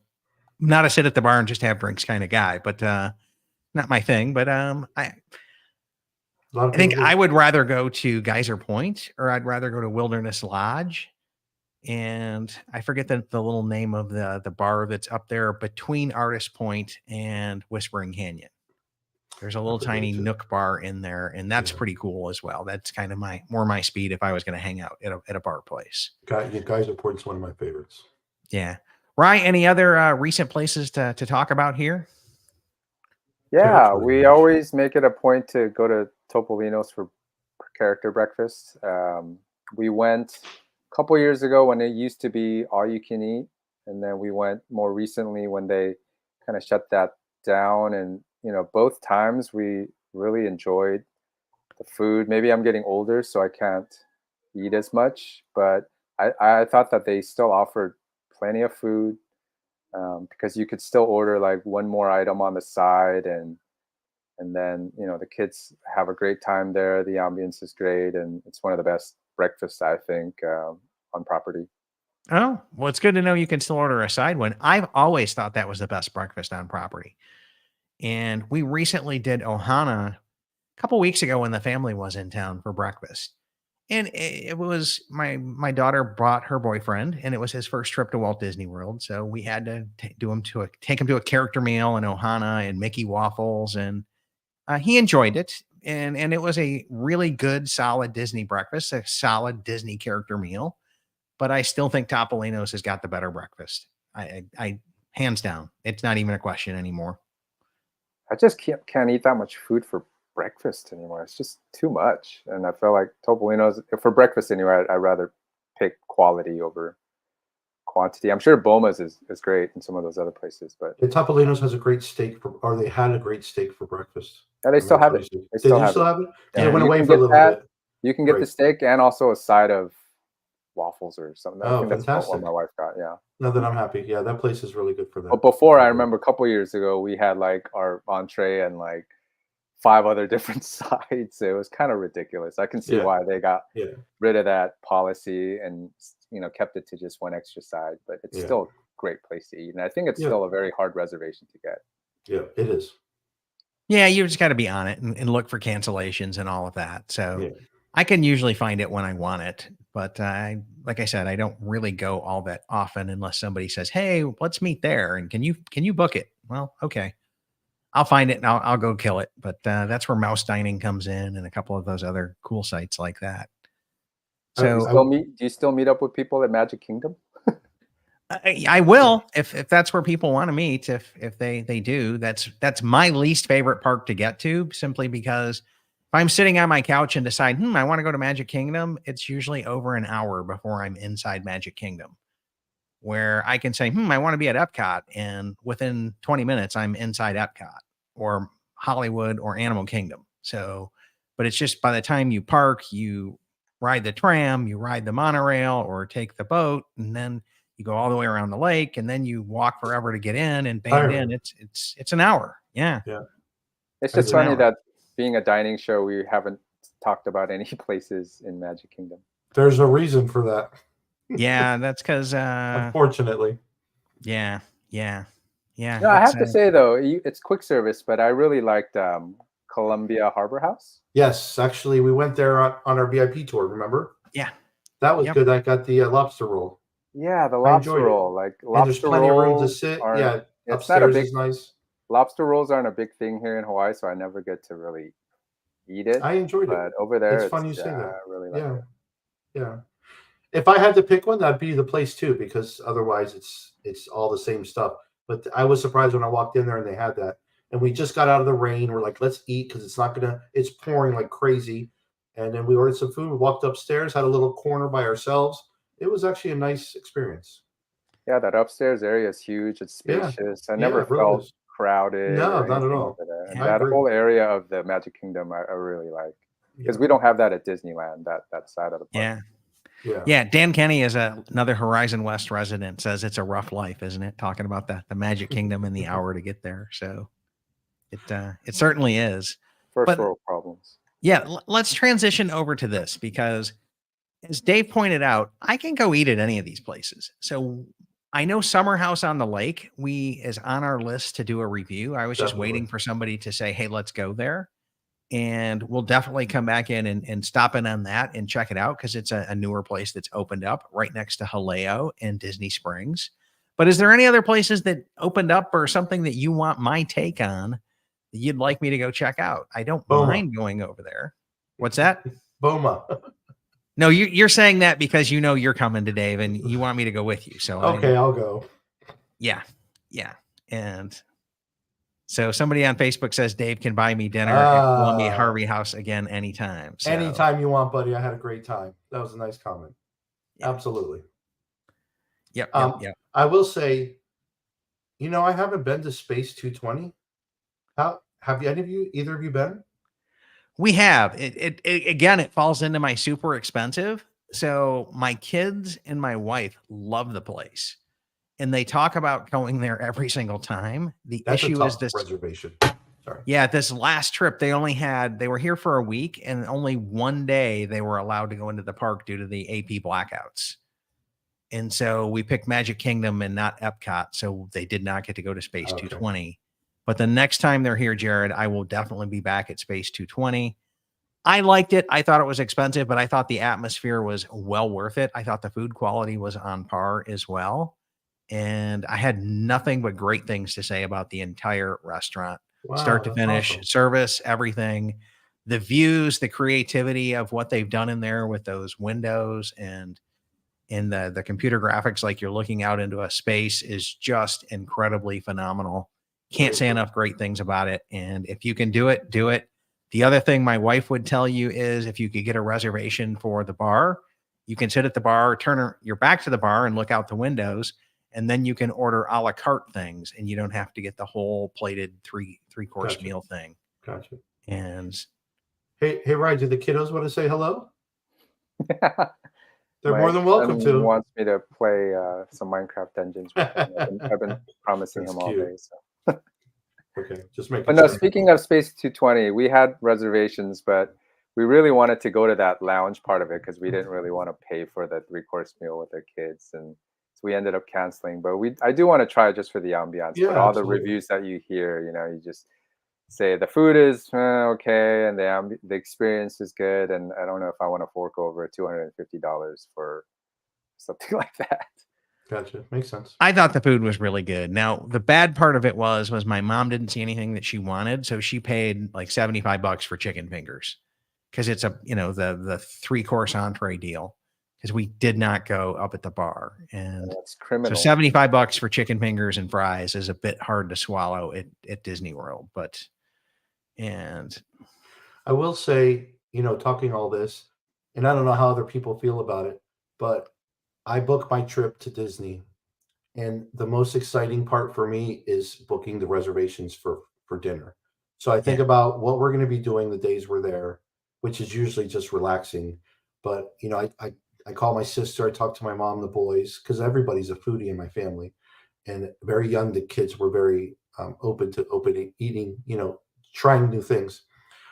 not a sit at the bar and just have drinks kind of guy, but not my thing. But A lot of I think people do. I would rather go to Geyser Point, or I'd rather go to Wilderness Lodge. And I forget the little name of the bar that's up there between Artist Point and Whispering Canyon. There's a little forget tiny too. nook bar in there, and that's Yeah. pretty cool as well. That's kind of my speed if I was going to hang out at a bar place. Geyser Point's one of my favorites. Yeah. Ryan, any other recent places to talk about here? Yeah, Territory we range. always make it a point to go to Topolino's for character breakfast. We went a couple years ago when it used to be all you can eat, and then we went more recently when they kind of shut that down, and both times we really enjoyed the food. Maybe I'm getting older, so I can't eat as much, but I thought that they still offered plenty of food, because you could still order like one more item on the side, and then the kids have a great time there. The ambience is great, and it's one of the best breakfasts, I think, on property. Oh, well, it's good to know you can still order a side one. I've always thought that was the best breakfast on property. And we recently did Ohana a couple weeks ago when the family was in town for breakfast. And it was my daughter brought her boyfriend, and it was his first trip to Walt Disney World. So we had to take him to a character meal and Ohana and Mickey waffles, and he enjoyed it. And it was a really good, solid Disney breakfast, a solid Disney character meal. But I still think Topolino's has got the better breakfast. I hands down. It's not even a question anymore. I just can't eat that much food for breakfast anymore. It's just too much, and I feel like Topolino's for breakfast anyway. I'd rather pick quality over quantity. I'm sure Boma's is great in some of those other places, but The Topolino's has a great steak or they had a great steak for breakfast. yeah, they I'm still not have it. crazy. They Did still you have still it. have it? Yeah, It went you away can for a get little that. bit. You can get the Right. steak and also a side of waffles or something. I Oh, think that's what fantastic. my wife got. Yeah. Now that I'm happy. Yeah, that place is really good for that. But before, I remember a couple years ago, we had like our entree and like 5 other different sides. It was kind of ridiculous. I can see Yeah. why they got Yeah. rid of that policy and kept it to just one extra side. But it's Yeah. still a great place to eat, and I think it's Yeah. still a very hard reservation to get. Yeah, it is. Yeah, you just got to be on it and look for cancellations and all of that. So Yeah. I can usually find it when I want it, but like I said, I don't really go all that often unless somebody says, "Hey, let's meet there," and can you book it? Well, okay, I'll find it and I'll go kill it. But that's where Mouse Dining comes in and a couple of those other cool sites like that. I- So I- Do you still meet up with people at Magic Kingdom? I will if that's where people want to meet. If they do, that's my least favorite park to get to, simply because if I'm sitting on my couch and decide, I want to go to Magic Kingdom, it's usually over an hour before I'm inside Magic Kingdom, where I can say, I want to be at Epcot, and within 20 minutes I'm inside Epcot or Hollywood or Animal Kingdom. So, but it's just by the time you park, you ride the tram, you ride the monorail, or take the boat, and then you go all the way around the lake, and then you walk forever to get in and band in. Tiring. It's an hour. Yeah. Yeah. It's It's just an funny hour. that being a dining show, we haven't talked about any places in Magic Kingdom. There's a reason for that. Yeah, that's because Unfortunately. yeah. No, I it's, have to say though, it's quick service, but I really liked Columbia Harbor House. Yes, actually, we went there on our VIP tour. Remember? Yeah. That was Yep. good. I got the lobster roll. Yeah, the I lobster enjoyed it. roll, like And there's lobster plenty of room to rolls sit. are. Yeah, It's not a upstairs big. is nice. Lobster rolls aren't a big thing here in Hawaii, so I never get to really eat it. I enjoyed it. But over there, It's fun you say that. I really like Yeah, it. yeah. If I had to pick one, that'd be the place too, because otherwise it's all the same stuff. But I was surprised when I walked in there and they had that. And we just got out of the rain. We're like, let's eat because it's pouring like crazy. And then we ordered some food. We walked upstairs, had a little corner by ourselves. It was actually a nice experience. Yeah, that upstairs area is huge. It's Yeah. spacious. I Yeah, never it really felt is. crowded No, or not at anything all. over there. And Yeah. I that agree. whole area of the Magic Kingdom, I really like, because Yeah. we don't have that at Disneyland. That side of the park. Yeah. Yeah. Yeah. Dan Kenny is another Horizon West resident, says it's a rough life, isn't it? Talking about the Magic Kingdom and the hour to get there. So it certainly is. First But- world problems. Yeah, let's transition over to this, because as Dave pointed out, I can go eat at any of these places. So I know Summer House on the Lake is on our list to do a review. I was just Definitely. waiting for somebody to say, hey, let's go there. And we'll definitely come back in and stop in on that and check it out, because it's a newer place that's opened up right next to Haleo and Disney Springs. But is there any other places that opened up or something that you want my take on that you'd like me to go check out? I don't Boma. mind going over there. What's that? Boma. No, you're saying that because you know you're coming to Dave and you want me to go with you. So Okay, I'll go. yeah. And so somebody on Facebook says Dave can buy me dinner at Columbia Harvey House again anytime. So, Anytime you want, buddy. I had a great time. That was a nice comment. Yeah. Absolutely. Yep. I will say, I haven't been to Space 220. How have either of you been? We have it again. It falls into my super expensive. So my kids and my wife love the place, and they talk about going there every single time. The That's a issue is tough this. reservation. Sorry. Yeah, this last trip, they were here for a week, and only one day they were allowed to go into the park due to the AP blackouts. And so we picked Magic Kingdom and not Epcot. So they did not get to go to Space Okay. 220. But the next time they're here, Jared, I will definitely be back at Space 220. I liked it. I thought it was expensive, but I thought the atmosphere was well worth it. I thought the food quality was on par as well. And I had nothing but great things to say about the entire restaurant, Wow, start to that's finish, awesome. service, everything, the views, the creativity of what they've done in there with those windows and in the computer graphics, like you're looking out into a space, is just incredibly phenomenal. Can't say enough great things about it. And if you can do it, do it. The other thing my wife would tell you is if you could get a reservation for the bar, you can sit at the bar, turn your back to the bar and look out the windows, and then you can order a la carte things, and you don't have to get the whole plated three-course Gotcha. meal thing. Gotcha. And Hey, Ryan, do the kiddos want to say hello? They're My more than welcome son to. wants me to play some Minecraft Dungeons with him. I've been promising That's him all cute. day. So. Okay, just making But no, sure. speaking of Space 220, we had reservations, but we really wanted to go to that lounge part of it because we didn't really want to pay for the three-course meal with our kids, and so we ended up canceling. But I do want to try just for the ambiance. Yeah, but all absolutely. the reviews that you hear, you just say the food is okay and the experience is good, and I don't know if I want to fork over $250 for something like that. Gotcha. Makes sense. I thought the food was really good. Now, the bad part of it was my mom didn't see anything that she wanted, so she paid like $75 for chicken fingers because it's the three-course entree deal because we did not go up at the bar. And That's so criminal. $75 for chicken fingers and fries is a bit hard to swallow at Disney World, and I will say, talking all this, and I don't know how other people feel about it, but I booked my trip to Disney, and the most exciting part for me is booking the reservations for dinner. So I think Yeah. about what we're going to be doing the days we're there, which is usually just relaxing. But I call my sister, I talk to my mom, the boys, because everybody's a foodie in my family, and very young. The kids were very open to eating, trying new things.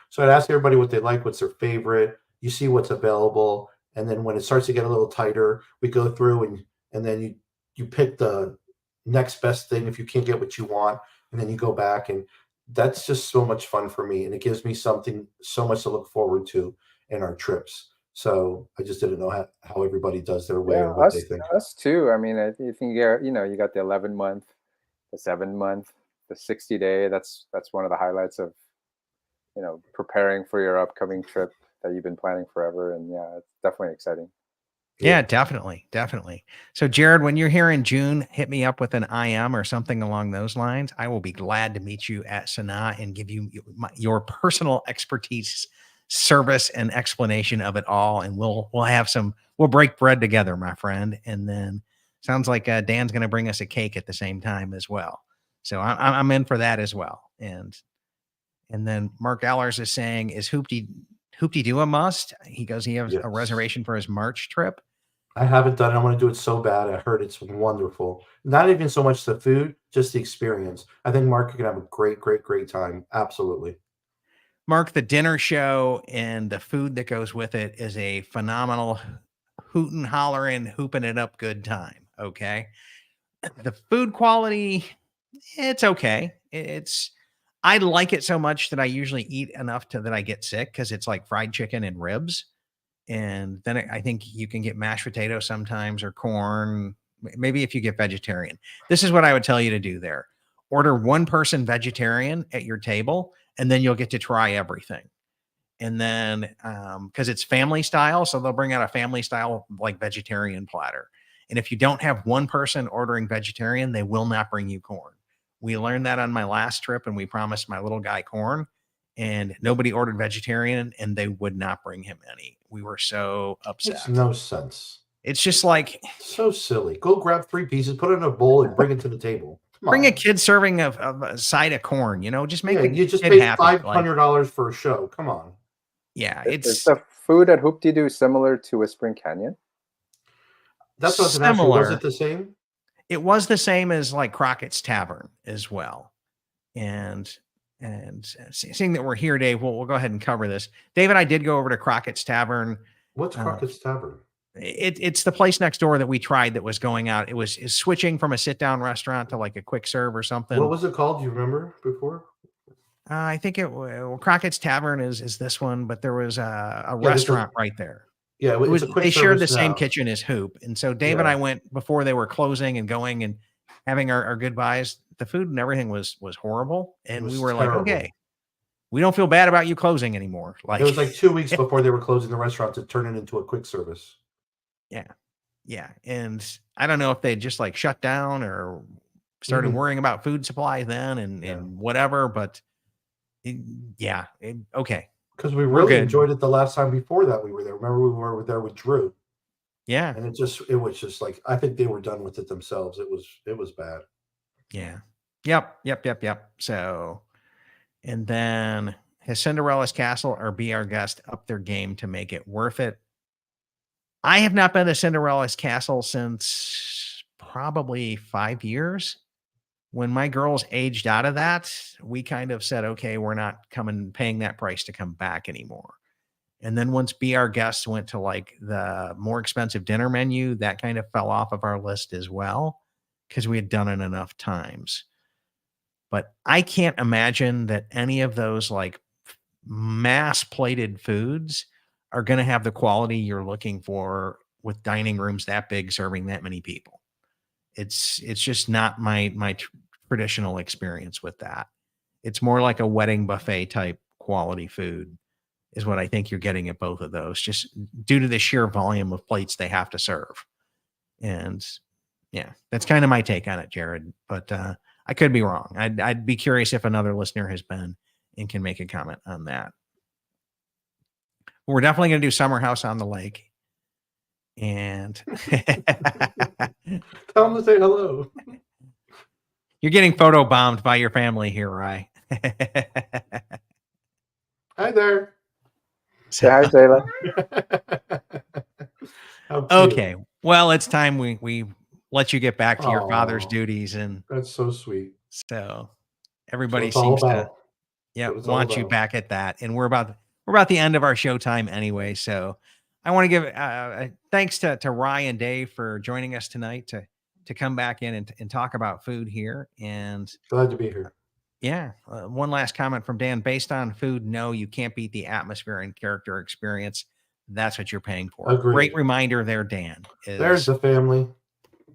So I'd ask everybody what they like, what's their favorite. You see what's available, and then when it starts to get a little tighter, we go through and then you pick the next best thing if you can't get what you want, and then you go back, and that's just so much fun for me, and it gives me something so much to look forward to in our trips. So I just didn't know how everybody does their way Yeah, or what they think. us too. I mean, I think you got the 11-month, the 7-month, the 60-day. That's one of the highlights of preparing for your upcoming trip that you've been planning forever. And yeah, it's definitely exciting. yeah, definitely. So, Jared, when you're here in June, hit me up with an IM or something along those lines. I will be glad to meet you at Sanaa and give you your personal expertise, service, and explanation of it all. And we'll break bread together, my friend. And then sounds like Dan's going to bring us a cake at the same time as well. So I'm in for that as well. And then Mark Allers is saying, is Hoopty Doo a must? He goes, he has Yes. a reservation for his March trip. I haven't done it. I want to do it so bad. I heard it's wonderful. Not even so much the food, just the experience. I think Mark can have a great, great, great time. Absolutely. Mark, the dinner show and the food that goes with it is a phenomenal hootin', hollering, hooping it up good time. Okay. The food quality, it's okay. I like it so much that I usually eat enough that I get sick because it's like fried chicken and ribs. And then I think you can get mashed potatoes sometimes or corn. Maybe if you get vegetarian. This is what I would tell you to do there. Order one person vegetarian at your table, and then you'll get to try everything. And then because it's family style, so they'll bring out a family style like vegetarian platter. And if you don't have one person ordering vegetarian, they will not bring you corn. We learned that on my last trip, and we promised my little guy corn, and nobody ordered vegetarian, and they would not bring him any. We were so upset. Makes no sense. It's just like, So silly. Go grab 3 pieces, put it in a bowl, and bring it to the table. Bring a on. kid serving of a side of corn, you know, just make Yeah, the you just kid paid happy. Like, $500 for a show. Come on. yeah, Is it's the food at Hoop-Dee-Doo similar to a Spring Canyon? That's what I was going to ask you. Was similar. it the same? It was the same as like Crockett's Tavern as well. And seeing that we're here, Dave, we'll go ahead and cover this. Dave and I did go over to Crockett's Tavern. What's Crockett's Tavern? It's the place next door that we tried that was going out. Is switching from a sit-down restaurant to like a quick serve or something. What was it called? Do you remember before? I think Crockett's Tavern is this one, but there was a restaurant right there. Yeah, It was, it's a quick they shared the service same now. kitchen as Hoop. And so Dave and I went before they were closing and going and having our goodbyes. The food and everything was horrible. And we were terrible. like, okay, we don't feel bad about you closing anymore. Like It was like 2 weeks before they were closing the restaurant to turn it into a quick service. Yeah. And I don't know if they just like shut down or started worrying about food supply then and whatever, but okay. Because we really good. enjoyed it the last time before that we were there. Remember we were there with Drew. Yeah. And it was just like, I think they were done with it themselves. It was bad. Yeah. Yep. So, and then has Cinderella's Castle or Be Our Guest up their game to make it worth it? I have not been to Cinderella's Castle since probably 5 years. When my girls aged out of that, we kind of said, okay, we're not paying that price to come back anymore. And then once Be Our Guest went to like the more expensive dinner menu, that kind of fell off of our list as well because we had done it enough times. But I can't imagine that any of those like mass plated foods are going to have the quality you're looking for with dining rooms that big serving that many people. It's just not my traditional experience with that. It's more like a wedding buffet type quality food is what I think you're getting at both of those, just due to the sheer volume of plates they have to serve. And yeah, that's kind of my take on it, Jared, but I could be wrong. I'd be curious if another listener has been and can make a comment on that. We're definitely going to do Summer House on the Lake. And Tell them to say hello. You're getting photo bombed by your family here, Rye. Hi there. Say hi, Zayla. Okay. Well, it's time we let you get back to your father's duties. And that's so sweet. So everybody so seems to want you back at that. And we're about the end of our showtime anyway. So I want to give thanks to Rye and Dave for joining us tonight to come back in and talk about food here. And glad to be here. Yeah. One last comment from Dan. Based on food, no, you can't beat the atmosphere and character experience. That's what you're paying for. Agreed. Great reminder there, Dan. There's the family.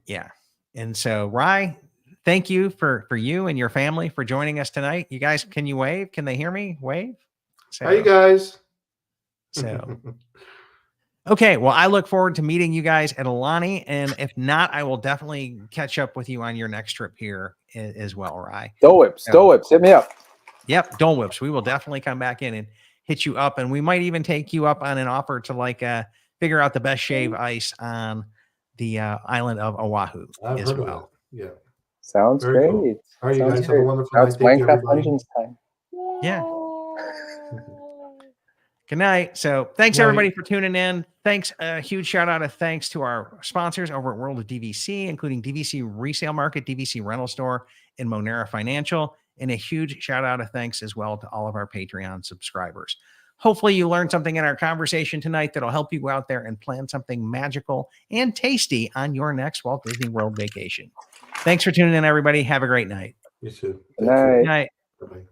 Yeah. And so, Rye, thank you for you and your family for joining us tonight. You guys, can you wave? Can they hear me? Wave. So, hey, guys. So, okay. Well, I look forward to meeting you guys at Alani. And if not, I will definitely catch up with you on your next trip here as well, Rye. Dole Whips. Hit me up. Yep. Dole Whips. We will definitely come back in and hit you up. And we might even take you up on an offer to figure out the best shave ice on the island of Oahu as well. Yeah. Sounds very great. Cool. All right, you guys great. have a wonderful Now night. it's Minecraft Dungeons time. Yeah. Good night. So thanks everybody for tuning in. Thanks. A huge shout out of thanks to our sponsors over at World of DVC, including DVC Resale Market, DVC Rental Store, and Monera Financial. And a huge shout out of thanks as well to all of our Patreon subscribers. Hopefully you learned something in our conversation tonight that'll help you go out there and plan something magical and tasty on your next Walt Disney World vacation. Thanks for tuning in, everybody. Have a great night. You too. Good night. Good night. Bye-bye.